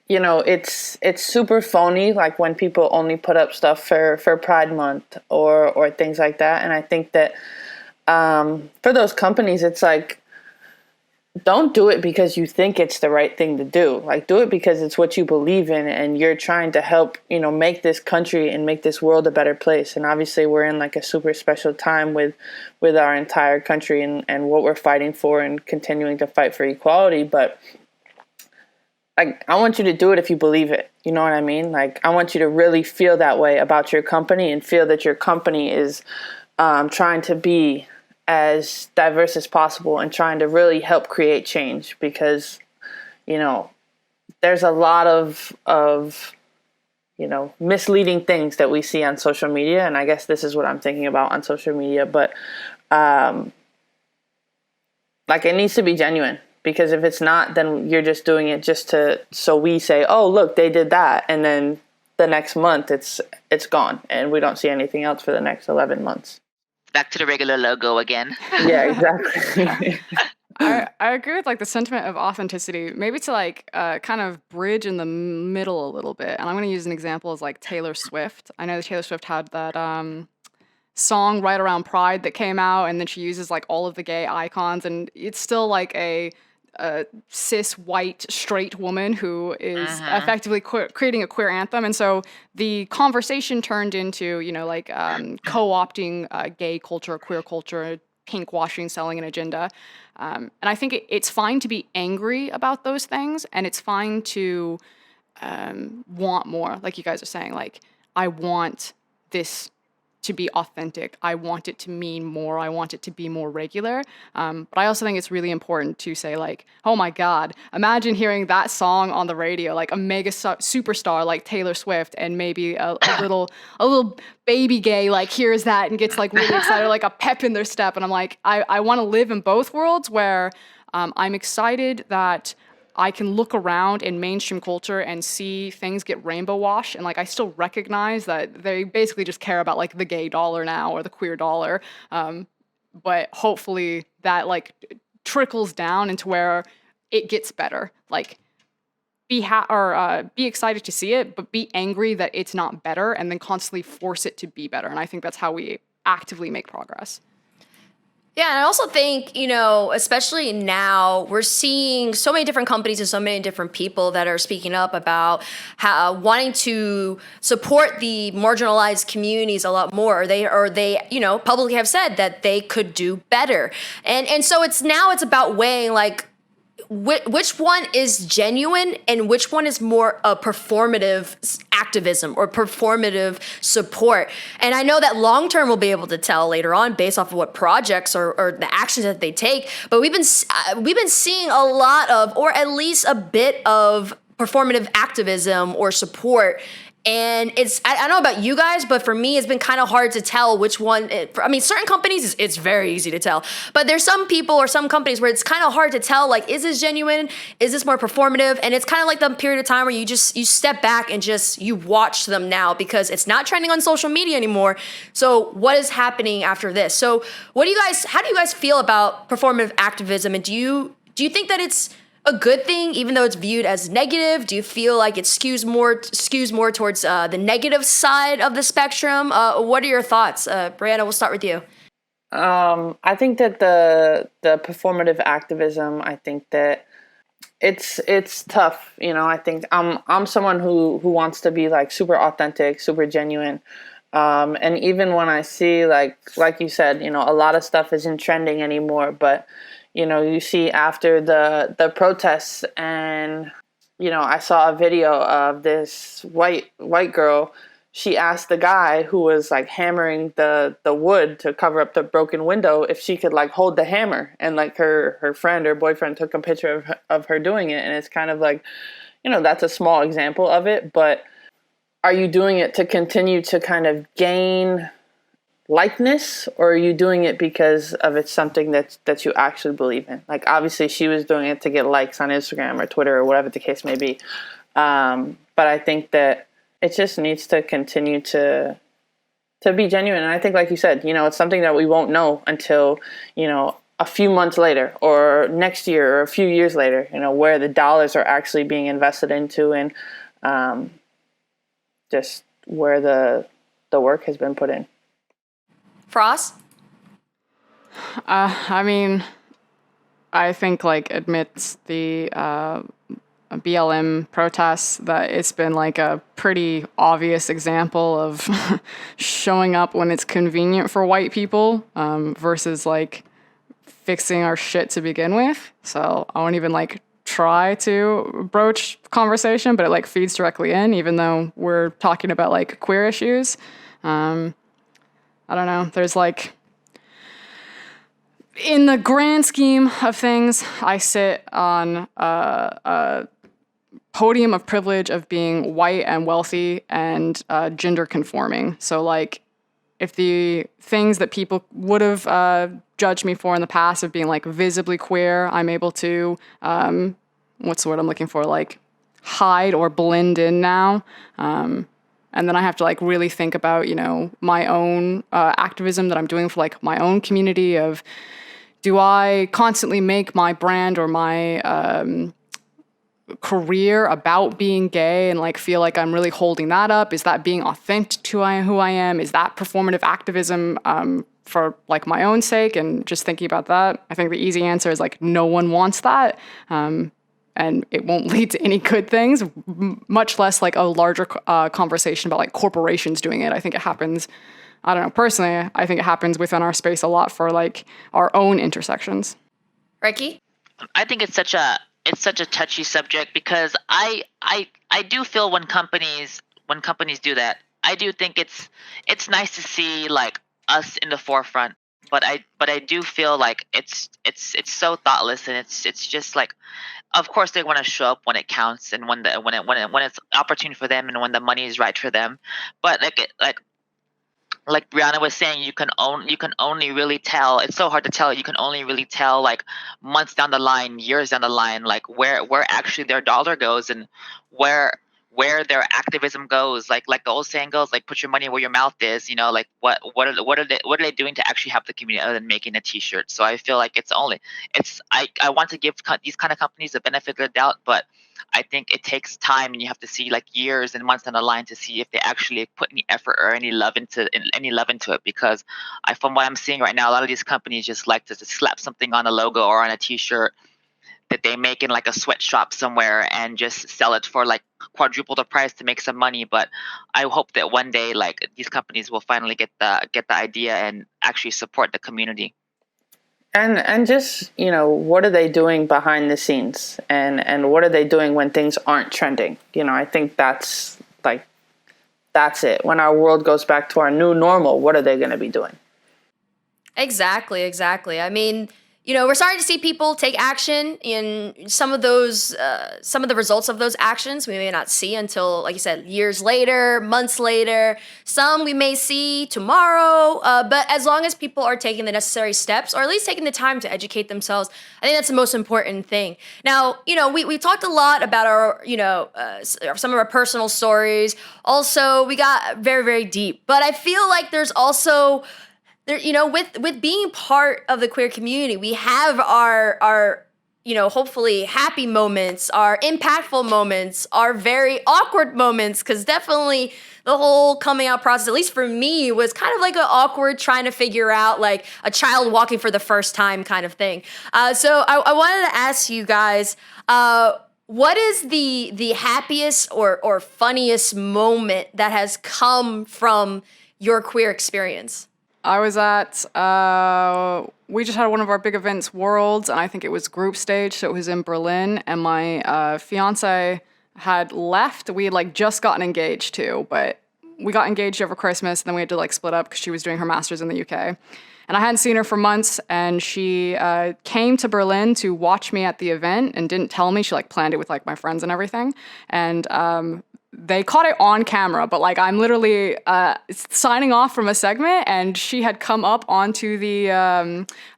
it's super phony, like when people only put up stuff for Pride Month or things like that. And I think that for those companies, it's like, don't do it because you think it's the right thing to do. Like, do it because it's what you believe in, and you're trying to help, make this country and make this world a better place. And obviously we're in like a super special time with our entire country and what we're fighting for and continuing to fight for equality. But like, I want you to do it if you believe it. You know what I mean? Like, I want you to really feel that way about your company and feel that your company is trying to be as diverse as possible and trying to really help create change, because, there's a lot of misleading things that we see on social media. And I guess this is what I'm thinking about on social media, but like, it needs to be genuine, because if it's not, then you're just doing it so we say, "Oh, look, they did that." And then the next month it's gone and we don't see anything else for the next 11 months. Back to the regular logo again. Yeah, exactly. I agree with like the sentiment of authenticity, maybe to like kind of bridge in the middle a little bit. And I'm going to use an example as like Taylor Swift. I know that Taylor Swift had that song right around Pride that came out, and then she uses like all of the gay icons, and it's still like a cis white straight woman who is effectively creating a queer anthem. And so the conversation turned into, like co-opting gay culture, queer culture, pink washing, selling an agenda. And I think it's fine to be angry about those things, and it's fine to want more, like you guys are saying. Like, I want this to be authentic. I want it to mean more. I want it to be more regular. But I also think it's really important to say, like, oh my God, imagine hearing that song on the radio, like a mega superstar like Taylor Swift, and maybe a little baby gay like hears that and gets like really excited, like a pep in their step. And I'm like, I want to live in both worlds, where I'm excited that I can look around in mainstream culture and see things get rainbow washed, and like I still recognize that they basically just care about like the gay dollar now, or the queer dollar, but hopefully that like trickles down into where it gets better. Like, be excited to see it, but be angry that it's not better, and then constantly force it to be better. And I think that's how we actively make progress. Yeah, and I also think, especially now, we're seeing so many different companies and so many different people that are speaking up about how wanting to support the marginalized communities a lot more. They publicly have said that they could do better. And so it's about weighing, like, which one is genuine and which one is more a performative activism or performative support. And I know that long term we'll be able to tell later on based off of what projects or the actions that they take. But we've been seeing a lot of, or at least a bit of, performative activism or support. And I don't know about you guys, but for me, it's been kind of hard to tell which one. Certain companies, it's very easy to tell. But there's some people or some companies where it's kind of hard to tell, like, is this genuine? Is this more performative? And it's kind of like the period of time where you step back and you watch them now, because it's not trending on social media anymore. So what is happening after this? So how do you guys feel about performative activism? And do you think that it's a good thing, even though it's viewed as negative? Do you feel like it skews more towards the negative side of the spectrum? What are your thoughts? Breanna, we'll start with you. I think that the performative activism, I think that it's tough. I think I'm someone who wants to be like super authentic, super genuine. And even when I see like you said, a lot of stuff isn't trending anymore, but you see after the protests, and I saw a video of this white girl. She asked the guy who was like hammering the wood to cover up the broken window if she could like hold the hammer, and like her friend or boyfriend took a picture of her doing it. And it's kind of like, that's a small example of it, but are you doing it to continue to kind of gain likeness, or are you doing it because of it's something that you actually believe in? Like, obviously she was doing it to get likes on Instagram or Twitter or whatever the case may be, but I think that it just needs to continue to be genuine. And I think, like you said, it's something that we won't know until a few months later, or next year, or a few years later, where the dollars are actually being invested into, and just where the work has been put in. Frost? I think, like, amidst the BLM protests, that it's been like a pretty obvious example of showing up when it's convenient for white people, versus like fixing our shit to begin with. So I won't even like try to broach conversation, but it like feeds directly in, even though we're talking about like queer issues. I don't know. There's like, in the grand scheme of things, I sit on a podium of privilege of being white and wealthy and gender conforming. So like, if the things that people would have judged me for in the past of being like visibly queer, I'm able to, what's the word I'm looking for? Like, hide or blend in now. And then I have to like really think about, my own activism that I'm doing for like my own community of, do I constantly make my brand or my career about being gay and like feel like I'm really holding that up? Is that being authentic to who I am? Is that performative activism for like my own sake? And just thinking about that, I think the easy answer is like no one wants that. And it won't lead to any good things, much less like a larger conversation about like corporations doing it. I think it happens, I don't know, personally, I think it happens within our space a lot for like our own intersections. Ricki? I think it's such a touchy subject because I do feel when companies do that, I do think it's nice to see like us in the forefront, but I do feel like it's so thoughtless, and it's just like, of course they want to show up when it counts and when it's opportune for them and when the money is right for them, but like Breanna was saying, you can only really tell. It's so hard to tell. You can only really tell like months down the line, years down the line, like where actually their dollar goes and where their activism goes. Like the old saying goes, like put your money where your mouth is. You know, like what are they doing to actually help the community other than making a T-shirt? So I feel like I want to give these kind of companies the benefit of the doubt, but I think it takes time, and you have to see like years and months down the line to see if they actually put any effort or any love into it. Because from what I'm seeing right now, a lot of these companies just like to slap something on a logo or on a T-shirt that they make in like a sweatshop somewhere and just sell it for like quadruple the price to make some money. But I hope that one day like these companies will finally get the idea and actually support the community. And just, you know, what are they doing behind the scenes, and what are they doing when things aren't trending? You know, I think that's it. When our world goes back to our new normal, what are they going to be doing? Exactly. I mean, you know, we're starting to see people take action in some of those, some of the results of those actions we may not see until, like you said, years later, months later. Some we may see tomorrow, but as long as people are taking the necessary steps, or at least taking the time to educate themselves, I think that's the most important thing. Now, you know, we talked a lot about our, you know, some of our personal stories. Also, we got very, very deep, but I feel like there's also there, you know, with being part of the queer community, we have our you know, hopefully happy moments, our impactful moments, our very awkward moments, because definitely the whole coming out process, at least for me, was kind of like an awkward trying to figure out like a child walking for the first time kind of thing. So I wanted to ask you guys, what is the happiest or funniest moment that has come from your queer experience? I was at, we just had one of our big events, Worlds, and I think it was group stage, so it was in Berlin, and my fiance had left. We had like just gotten engaged too, but we got engaged over Christmas, and then we had to like split up because she was doing her master's in the UK. And I hadn't seen her for months, and she came to Berlin to watch me at the event and didn't tell me. She like planned it with like my friends and everything. And they caught it on camera, but like I'm literally signing off from a segment, and she had come up onto the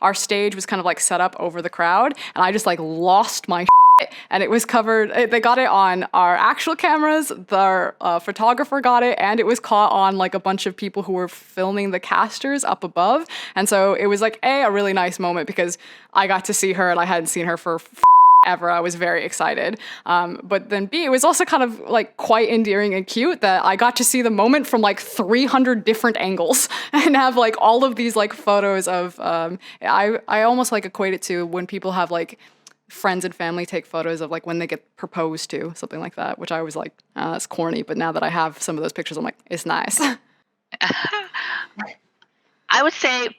our stage was kind of like set up over the crowd, and I just like lost my shit, and it was covered. They got it on our actual cameras. The photographer got it, and it was caught on like a bunch of people who were filming the casters up above, and so it was like a really nice moment because I got to see her, and I hadn't seen her for ever. I was very excited. But then B, it was also kind of like quite endearing and cute that I got to see the moment from like 300 different angles and have like all of these like photos of, I almost like equate it to when people have like friends and family take photos of like when they get proposed to, something like that, which I was like, it's corny. But now that I have some of those pictures, I'm like, it's nice. I would say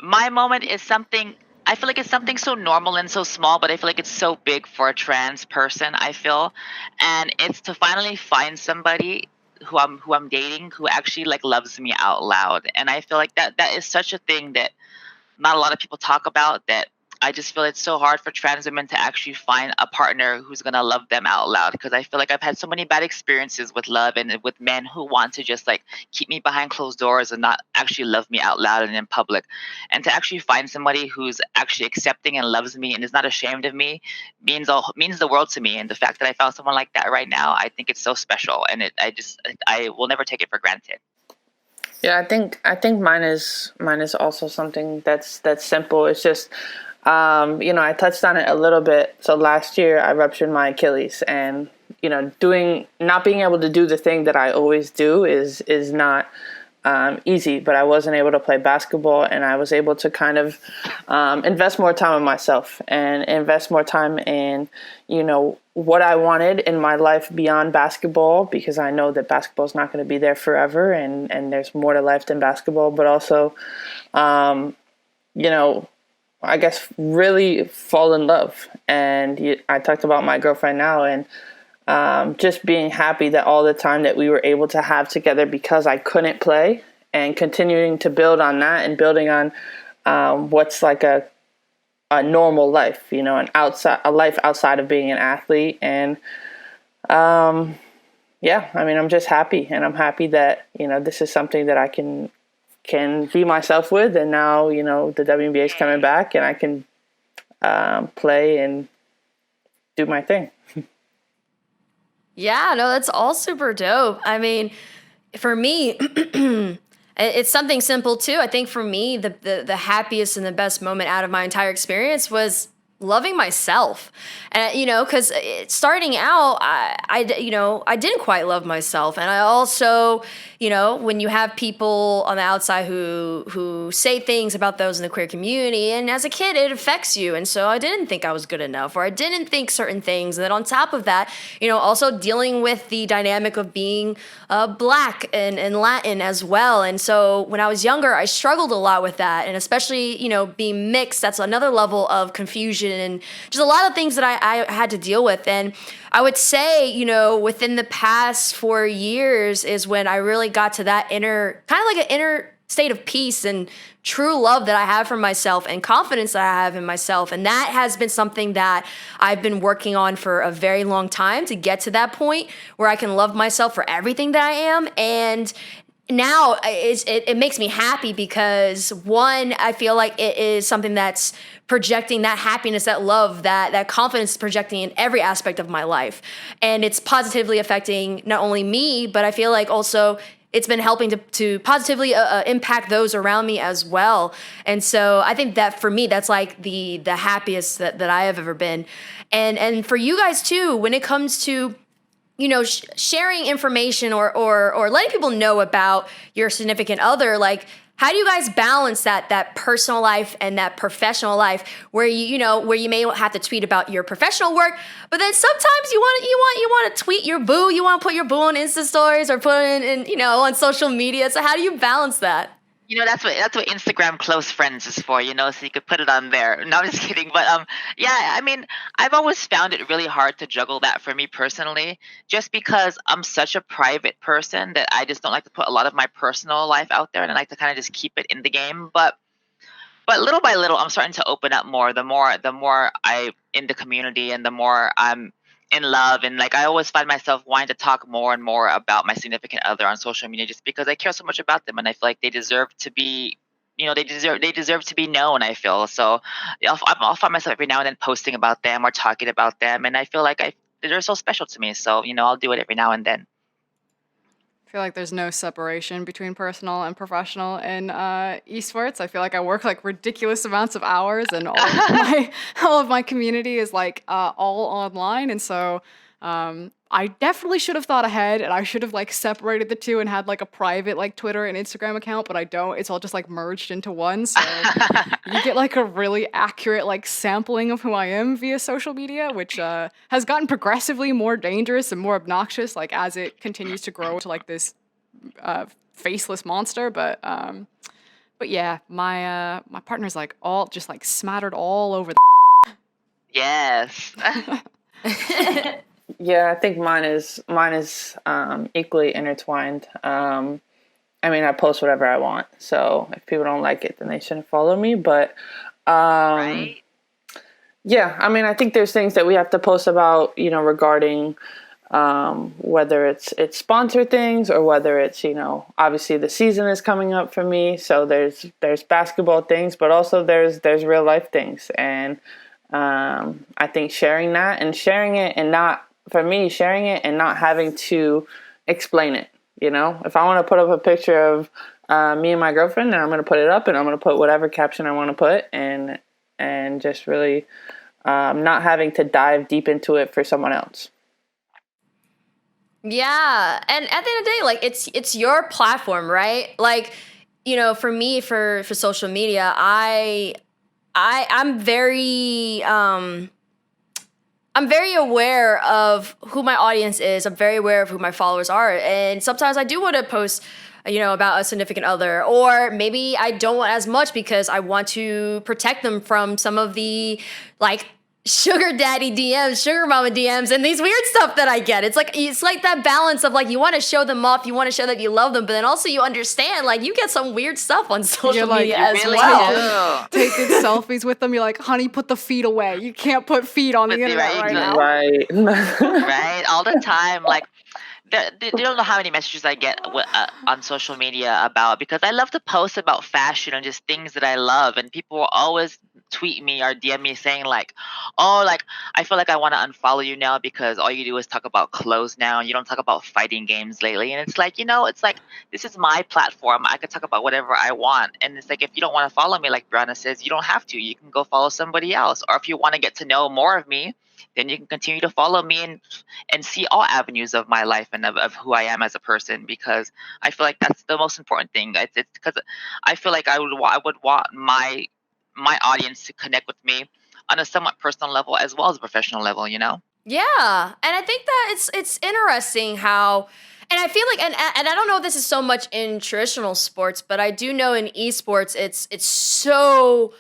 my moment is something, I feel like it's something so normal and so small, but I feel like it's so big for a trans person, I feel. And it's to finally find somebody who I'm dating who actually like loves me out loud. And I feel like that is such a thing that not a lot of people talk about, that I just feel it's so hard for trans women to actually find a partner who's going to love them out loud. Because I feel like I've had so many bad experiences with love and with men who want to just like keep me behind closed doors and not actually love me out loud and in public. And to actually find somebody who's actually accepting and loves me and is not ashamed of me means the world to me. And the fact that I found someone like that right now, I think it's so special. And I will never take it for granted. Yeah, I think mine is also something that's simple. It's just I touched on it a little bit. So last year I ruptured my Achilles, and not being able to do the thing that I always do is not easy. But I wasn't able to play basketball, and I was able to kind of invest more time in myself and invest more time in what I wanted in my life beyond basketball, because I know that basketball is not going to be there forever, and there's more to life than basketball. But also, I guess really fall in love. And I talked about my girlfriend now, and just being happy that all the time that we were able to have together because I couldn't play, and continuing to build on that and building on what's like a normal life, a life outside of being an athlete. And I'm just happy, and I'm happy that this is something that I can be myself with. And now the WNBA is coming back, and I can play and do my thing. Yeah, no, that's all super dope. I mean, for me, it's something simple too. I think for me, the happiest and the best moment out of my entire experience was loving myself. And because starting out, I didn't quite love myself. And I also, when you have people on the outside who say things about those in the queer community, and as a kid, it affects you. And so I didn't think I was good enough, or I didn't think certain things. And then on top of that, also dealing with the dynamic of being Black and Latin as well. And so when I was younger, I struggled a lot with that. And especially, being mixed, that's another level of confusion and just a lot of things that I had to deal with. And I would say, within the past 4 years is when I really got to that inner state of peace and true love that I have for myself and confidence that I have in myself. And that has been something that I've been working on for a very long time, to get to that point where I can love myself for everything that I am. And now it makes me happy because, one, I feel like it is something that's projecting that happiness, that love, that confidence, projecting in every aspect of my life. And it's positively affecting not only me, but I feel like also it's been helping to positively impact those around me as well. And so I think that for me, that's like the happiest that I have ever been. And for you guys too, when it comes to sharing information or letting people know about your significant other, like, how do you guys balance that personal life and that professional life, where you may have to tweet about your professional work, but then sometimes you want to tweet your boo, you want to put your boo on Insta stories or put it in on social media. So how do you balance that? That's what Instagram close friends is for, so you could put it on there. No, I'm just kidding. But I mean, I've always found it really hard to juggle that for me personally, just because I'm such a private person that I just don't like to put a lot of my personal life out there, and I like to kind of just keep it in the game. But little by little, I'm starting to open up more. The more I'm in the community, and the more I'm in love, and like I always find myself wanting to talk more and more about my significant other on social media, just because I care so much about them, and I feel like they deserve to be, they deserve to be known. I feel so. I'll find myself every now and then posting about them or talking about them, and I feel like they're so special to me. So I'll do it every now and then. I feel like there's no separation between personal and professional in esports. I feel like I work like ridiculous amounts of hours, and all of my community is like all online. And so I definitely should have thought ahead, and I should have like separated the two and had like a private like Twitter and Instagram account, but I don't. It's all just like merged into one. So you get like a really accurate like sampling of who I am via social media, which has gotten progressively more dangerous and more obnoxious like as it continues to grow to like this faceless monster. But yeah, my partner's like all just like smattered all over the Yes. Yeah, I think mine is equally intertwined. I mean, I post whatever I want, so if people don't like it, then they shouldn't follow me. But Right. yeah, I mean, I think there's things that we have to post about, regarding whether it's sponsored things or whether it's obviously the season is coming up for me, so there's basketball things, but also there's real life things, and I think sharing it and not having to explain it. If I want to put up a picture of me and my girlfriend, then I'm going to put it up, and I'm going to put whatever caption I want to put, and and just really not having to dive deep into it for someone else. Yeah, and at the end of the day, like it's your platform, right? Like, you know, for me, for social media, I'm very I'm very aware of who my audience is. I'm very aware of who my followers are, and sometimes I do want to post, you know, about a significant other, or maybe I don't want as much because I want to protect them from some of the like sugar daddy DMs, sugar mama DMs, and these weird stuff that I get. It's like that balance of like you want to show them off, you want to show that you love them, but then also you understand like you get some weird stuff on social media as really well. Taking selfies with them, you're like, honey, put the feet away. You can't put feet on the internet right now. Right. Right, all the time. Like, they don't know how many messages I get on social media about, because I love to post about fashion and just things that I love, and people will always tweet me or DM me saying like, oh, like, I feel like I want to unfollow you now because all you do is talk about clothes now and you don't talk about fighting games lately. And it's like, you know, it's like, this is my platform. I could talk about whatever I want. And it's like, if you don't want to follow me, like Breanna says, you don't have to. You can go follow somebody else. Or if you want to get to know more of me, then you can continue to follow me and see all avenues of my life and of who I am as a person, because I feel like that's the most important thing. It's because I feel like I would want my audience to connect with me on a somewhat personal level as well as a professional level, you know? Yeah, and I think that it's interesting how, and I feel like, and I don't know if this is so much in traditional sports, but I do know in esports it's so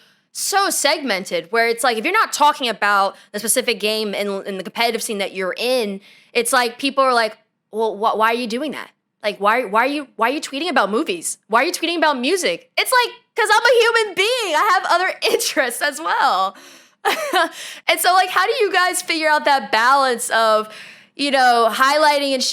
segmented, where it's like if you're not talking about the specific game in the competitive scene that you're in, it's like people are like, well, why are you doing that? Like, why are you tweeting about movies? Why are you tweeting about music? It's like, because I'm a human being. I have other interests as well. And so, like, how do you guys figure out that balance of, you know, highlighting and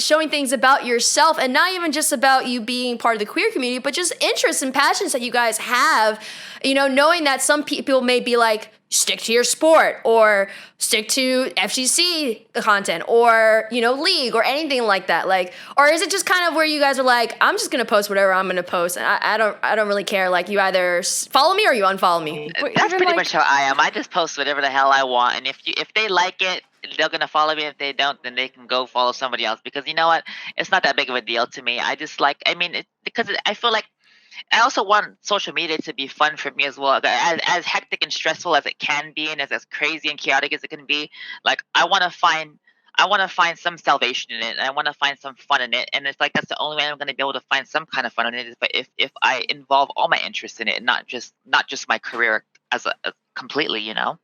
showing things about yourself, and not even just about you being part of the queer community, but just interests and passions that you guys have, you know, knowing that some people may be like, stick to your sport or stick to FGC content or, you know, league or anything like that. Like, or is it just kind of where you guys are like, I'm just going to post whatever I'm going to post. And I don't really care. Like, you either follow me or you unfollow me. That's pretty much how I am. I just post whatever the hell I want. And if they like it, they're going to follow me. If they don't, then they can go follow somebody else, because you know what? It's not that big of a deal to me. I just like, I mean, because I feel like I also want social media to be fun for me as well. As hectic and stressful as it can be, and as crazy and chaotic as it can be, like I want to find some salvation in it, and I want to find some fun in it. And it's like that's the only way I'm going to be able to find some kind of fun in it, is if I involve all my interests in it, and not just my career as a completely, you know.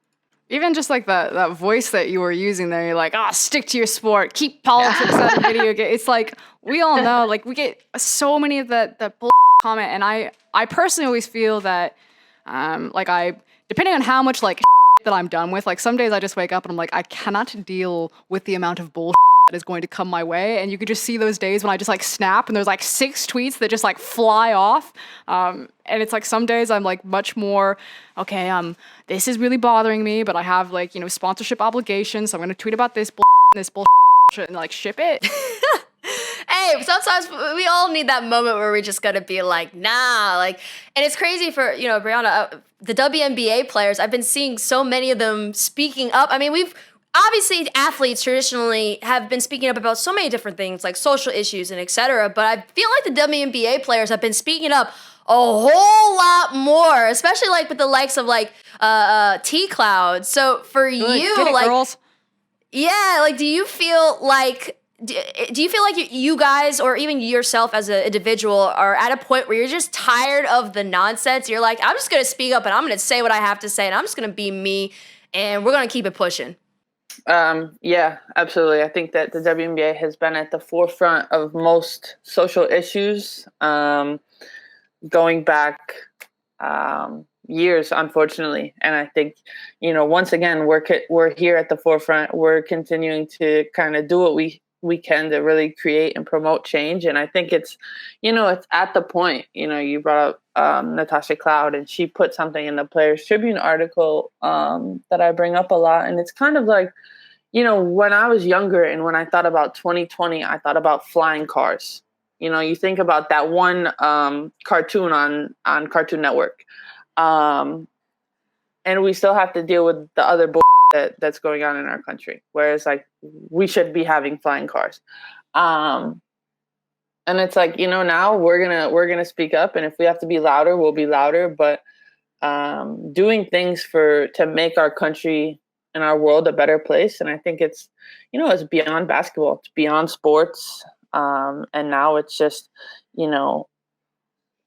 Even just like that voice that you were using there, you're like, stick to your sport, keep politics out of video game. It's like, we all know, like, we get so many of the bull comment, and I personally always feel that, like, depending on how much, like, that I'm done with, like, some days I just wake up and I'm like, I cannot deal with the amount of bullshit that is going to come my way. And you could just see those days when I just, like, snap and there's, like, 6 tweets that just, like, fly off. And it's like some days I'm like much more, okay, this is really bothering me, but I have, like, you know, sponsorship obligations, so I'm gonna tweet about this bullshit and, like, ship it. Hey, sometimes we all need that moment where we just gotta be like, nah, like, and it's crazy for, you know, Breanna, the WNBA players. I've been seeing so many of them speaking up. I mean, we've obviously, athletes traditionally have been speaking up about so many different things, like social issues and etc. But I feel like the WNBA players have been speaking up a whole lot more, especially like with the likes of like T Cloud. So for you, get it, like, girls. Yeah, like, do you feel like you guys, or even yourself as an individual, are at a point where you're just tired of the nonsense? You're like, I'm just gonna speak up and I'm gonna say what I have to say, and I'm just gonna be me, and we're gonna keep it pushing. Yeah, absolutely. I think that the WNBA has been at the forefront of most social issues, going back years, unfortunately. And I think, you know, once again, we're here at the forefront. We're continuing to kind of do what we can to really create and promote change. And I think it's, you know, it's at the point, you know, you brought up Natasha Cloud, and she put something in the Players Tribune article that I bring up a lot. And it's kind of like, you know, when I was younger and when I thought about 2020, I thought about flying cars. You know, you think about that one cartoon on Cartoon Network. and we still have to deal with the other that's going on in our country. Whereas like we should be having flying cars. And it's like, now we're gonna speak up, and if we have to be louder, we'll be louder. But doing things to make our country and our world a better place. And I think it's beyond basketball, it's beyond sports. And now it's just,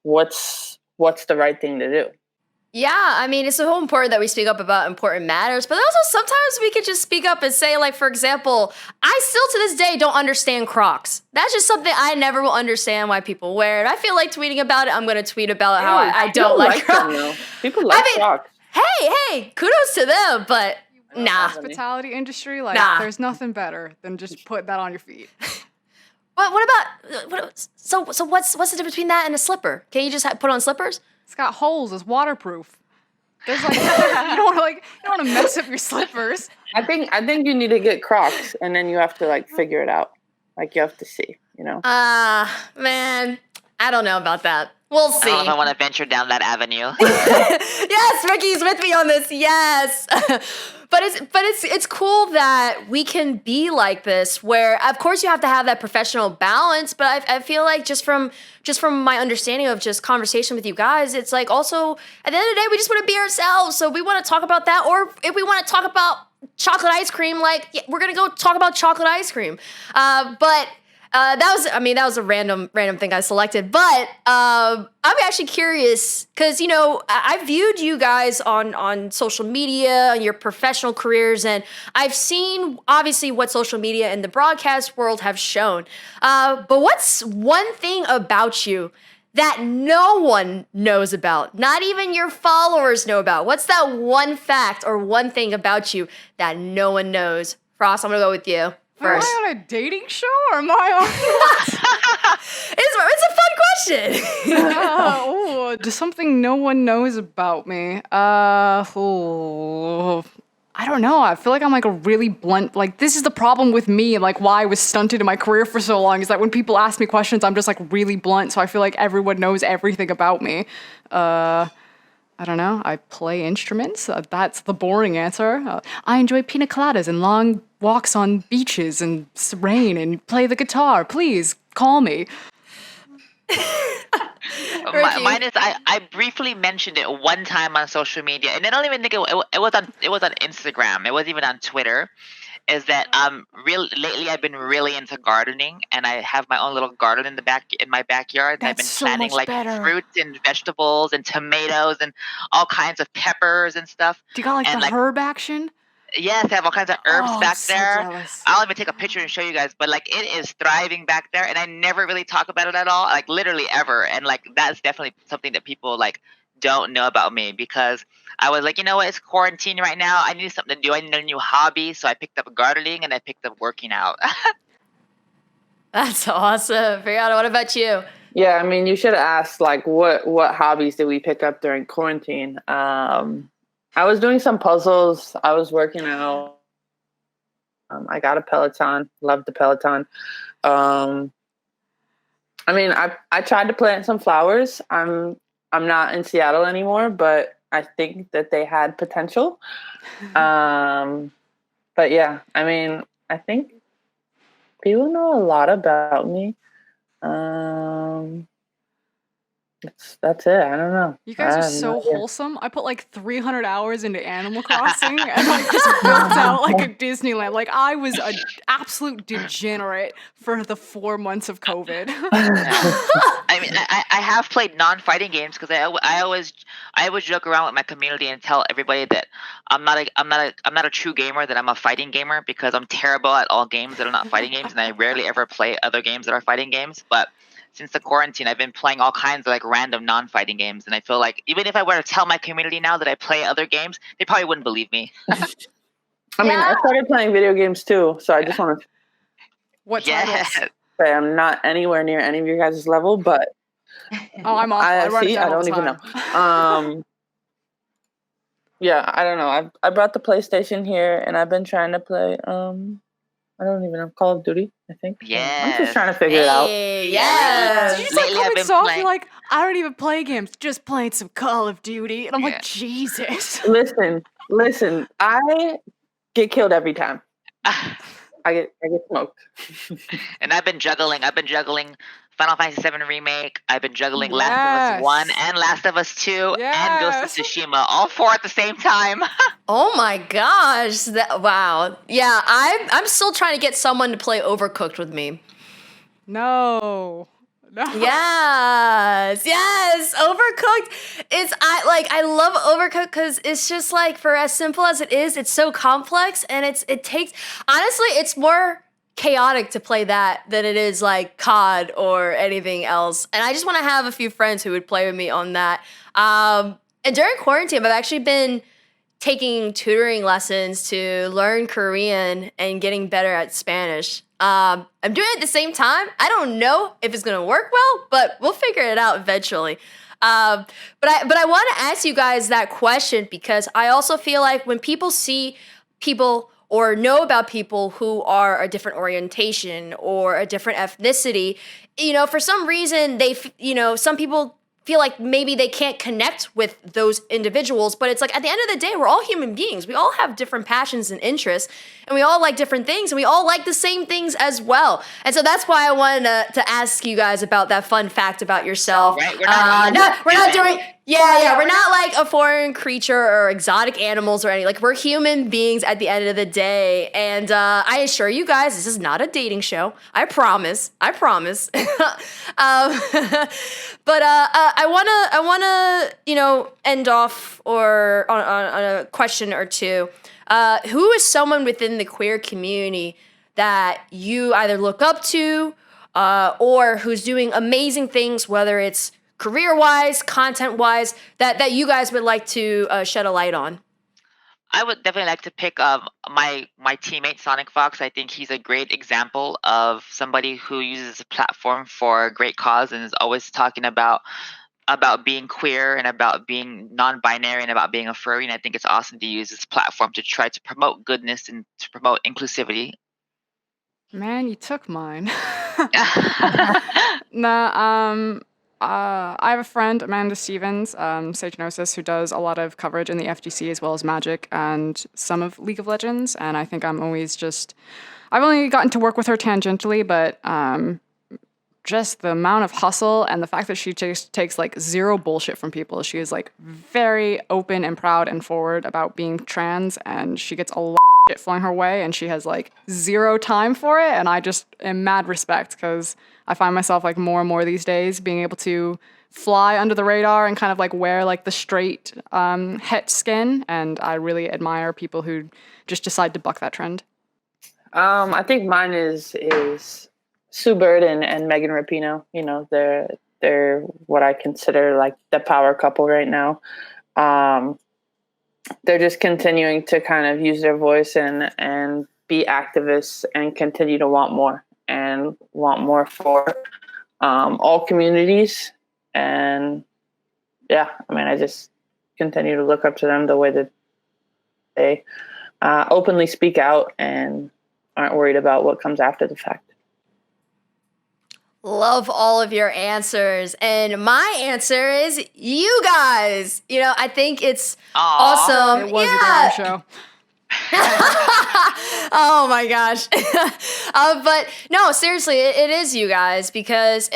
what's the right thing to do. Yeah, I mean, it's so important that we speak up about important matters, but also sometimes we could just speak up and say, like, for example, I still to this day don't understand Crocs. That's just something I never will understand why people wear it. I feel like tweeting about it. I'm going to tweet about how I don't like Crocs. People like Crocs. Hey, kudos to them, but nah. Hospitality industry, like, there's nothing better than just putting that on your feet. But what about, so what's the difference between that and a slipper? Can you just put on slippers? It's got holes. It's waterproof. There's like you don't want to mess up your slippers. I think you need to get Crocs, and then you have to like figure it out. Like you have to see, man, I don't know about that. We'll see. I don't know if I want to venture down that avenue. Yes, Ricki's with me on this. Yes. But it's cool that we can be like this, where of course you have to have that professional balance, but I feel like just from my understanding of just conversation with you guys, it's like also at the end of the day we just want to be ourselves. So we want to talk about that, or if we want to talk about chocolate ice cream, like we're gonna go talk about chocolate ice cream. But that was a random thing I selected, but I'm actually curious because I viewed you guys on social media and your professional careers, and I've seen obviously what social media and the broadcast world have shown. But what's one thing about you that no one knows about, not even your followers know about? What's that one fact or one thing about you that no one knows? Frost, I'm gonna go with you first. Am I on a dating show or am I on? It's a fun question. Just something no one knows about me. I don't know. I feel like I'm like a really blunt, like this is the problem with me and like why I was stunted in my career for so long is that when people ask me questions, I'm just like really blunt. So I feel like everyone knows everything about me. I don't know. I play instruments. That's the boring answer. I enjoy pina coladas and long walks on beaches and rain and play the guitar. Please call me. Mine is I briefly mentioned it one time on social media, and I don't even think it was on Instagram. It wasn't even on Twitter. Is that lately I've been really into gardening, and I have my own little garden in my backyard. That's I've been so planting much like better. fruits and vegetables and tomatoes and all kinds of peppers and stuff. Do you got like the herb action? Yes, I have all kinds of herbs back so there. jealous. I'll even take a picture and show you guys, but like it is thriving back there, and I never really talk about it at all, like literally ever. And like that's definitely something that people like don't know about me, because I was like, you know what, it's quarantine right now. I need something to do. I need a new hobby, so I picked up gardening and I picked up working out. That's awesome. Brianna, what about you? Yeah, I mean, you should have asked like what hobbies did we pick up during quarantine. I was doing some puzzles. I was working out. I got a Peloton. Loved the Peloton. I mean, I tried to plant some flowers. I'm not in Seattle anymore, but I think that they had potential. But yeah, I mean, I think people know a lot about me. That's it. I don't know. You guys are so wholesome. I put like 300 hours into Animal Crossing and like just built out like a Disneyland. Like I was an absolute degenerate for the 4 months of COVID. I mean, I have played non-fighting games because I always joke around with my community and tell everybody that I'm not a true gamer, that I'm a fighting gamer, because I'm terrible at all games that are not fighting games, and I rarely ever play other games that are fighting games. But since the quarantine, I've been playing all kinds of like random non-fighting games, and I feel like even if I were to tell my community now that I play other games, they probably wouldn't believe me. I mean, I started playing video games too, so I just want to say I'm not anywhere near any of your guys' level, but I'm off. I don't even know. Yeah, I don't know. I brought the PlayStation here, and I've been trying to play I don't even know. Call of Duty, I think. I'm just Yes. trying to figure it out. Hey, Yeah, yes. Did you just Lately, I've comment been soft? playing. You're like, I don't even play games, just playing some Call of Duty. And I'm Yeah. like, Jesus. Listen. I get killed every time. I get smoked. And I've been juggling Final Fantasy VII Remake. I've been juggling Last of Us 1 Yes. and Last of Us 2 and Yes. Ghost of Tsushima, all 4 at the same time. Oh my gosh. Wow. Yeah, I'm still trying to get someone to play Overcooked with me. No. Yes, Overcooked is I love Overcooked because it's just like, for as simple as it is, it's so complex, and it takes, honestly, it's more chaotic to play that than it is like COD or anything else. And I just want to have a few friends who would play with me on that. And during quarantine, I've actually been taking tutoring lessons to learn Korean and getting better at Spanish. I'm doing it at the same time. I don't know if it's gonna work well, but we'll figure it out eventually. But I want to ask you guys that question because I also feel like when people see people or know about people who are a different orientation or a different ethnicity, for some reason some people feel like maybe they can't connect with those individuals, but it's like, at the end of the day, we're all human beings. We all have different passions and interests, and we all like different things, and we all like the same things as well. And so that's why I wanted to ask you guys about that fun fact about yourself. Right? We're not doing. Yeah, we're not like a foreign creature or exotic animals or anything. Like, we're human beings at the end of the day. And I assure you guys, this is not a dating show. I promise. But I wanna, end off or on a question or two. Who is someone within the queer community that you either look up to, or who's doing amazing things, whether it's career-wise, content-wise, that you guys would like to shed a light on? I would definitely like to pick my teammate Sonic Fox. I think he's a great example of somebody who uses a platform for a great cause and is always talking about being queer and about being non-binary and about being a furry. And I think it's awesome to use this platform to try to promote goodness and to promote inclusivity. Man, you took mine. Nah, I have a friend, Amanda Stevens, Sagenosis, who does a lot of coverage in the FGC as well as Magic and some of League of Legends. And I think I've only gotten to work with her tangentially, but just the amount of hustle and the fact that she just takes like zero bullshit from people. She is like very open and proud and forward about being trans, and she gets a lot of shit flung her way, and she has like zero time for it. And I just am mad respect because I find myself like more and more these days being able to fly under the radar and kind of like wear like the straight het skin. And I really admire people who just decide to buck that trend. I think mine is Sue Bird and Megan Rapinoe. They're what I consider like the power couple right now. They're just continuing to kind of use their voice and be activists and continue to want more for all communities. And yeah, I just continue to look up to them the way that they openly speak out and aren't worried about what comes after the fact. Love all of your answers. And my answer is you guys. I think it's awesome. It was a damn show. Oh my gosh. But no, seriously, it is you guys, because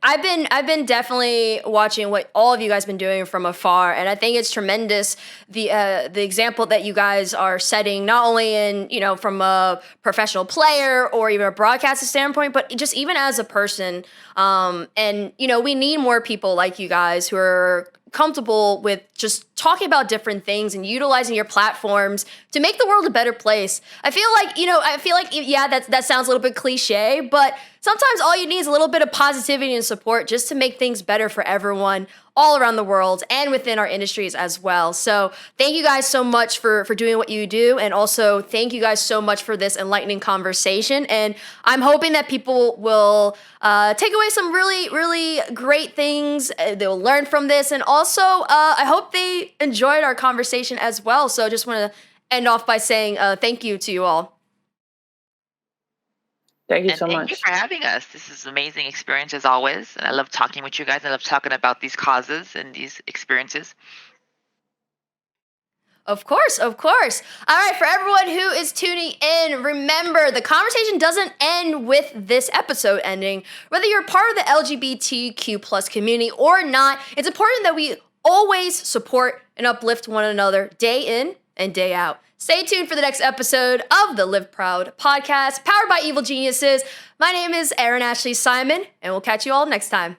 I've been definitely watching what all of you guys been doing from afar, and I think it's tremendous the example that you guys are setting, not only in from a professional player or even a broadcaster standpoint, but just even as a person. And we need more people like you guys who are comfortable with just talking about different things and utilizing your platforms to make the world a better place. I feel like yeah, that sounds a little bit cliche, but sometimes all you need is a little bit of positivity and support just to make things better for everyone all around the world and within our industries as well. So thank you guys so much for doing what you do, and also thank you guys so much for this enlightening conversation. And I'm hoping that people will take away some really, really great things. They'll learn from this, and also I hope they enjoyed our conversation as well. So just want to end off by saying thank you to you all. Thank you And so thank much. you for having us. This is an amazing experience as always. And I love talking with you guys. I love talking about these causes and these experiences. Of course, of course. All right, for everyone who is tuning in, remember the conversation doesn't end with this episode ending. Whether you're part of the LGBTQ plus community or not, it's important that we always support and uplift one another day in and day out. Stay tuned for the next episode of the Live Proud podcast, powered by Evil Geniuses. My name is Erin Ashley Simon, and we'll catch you all next time.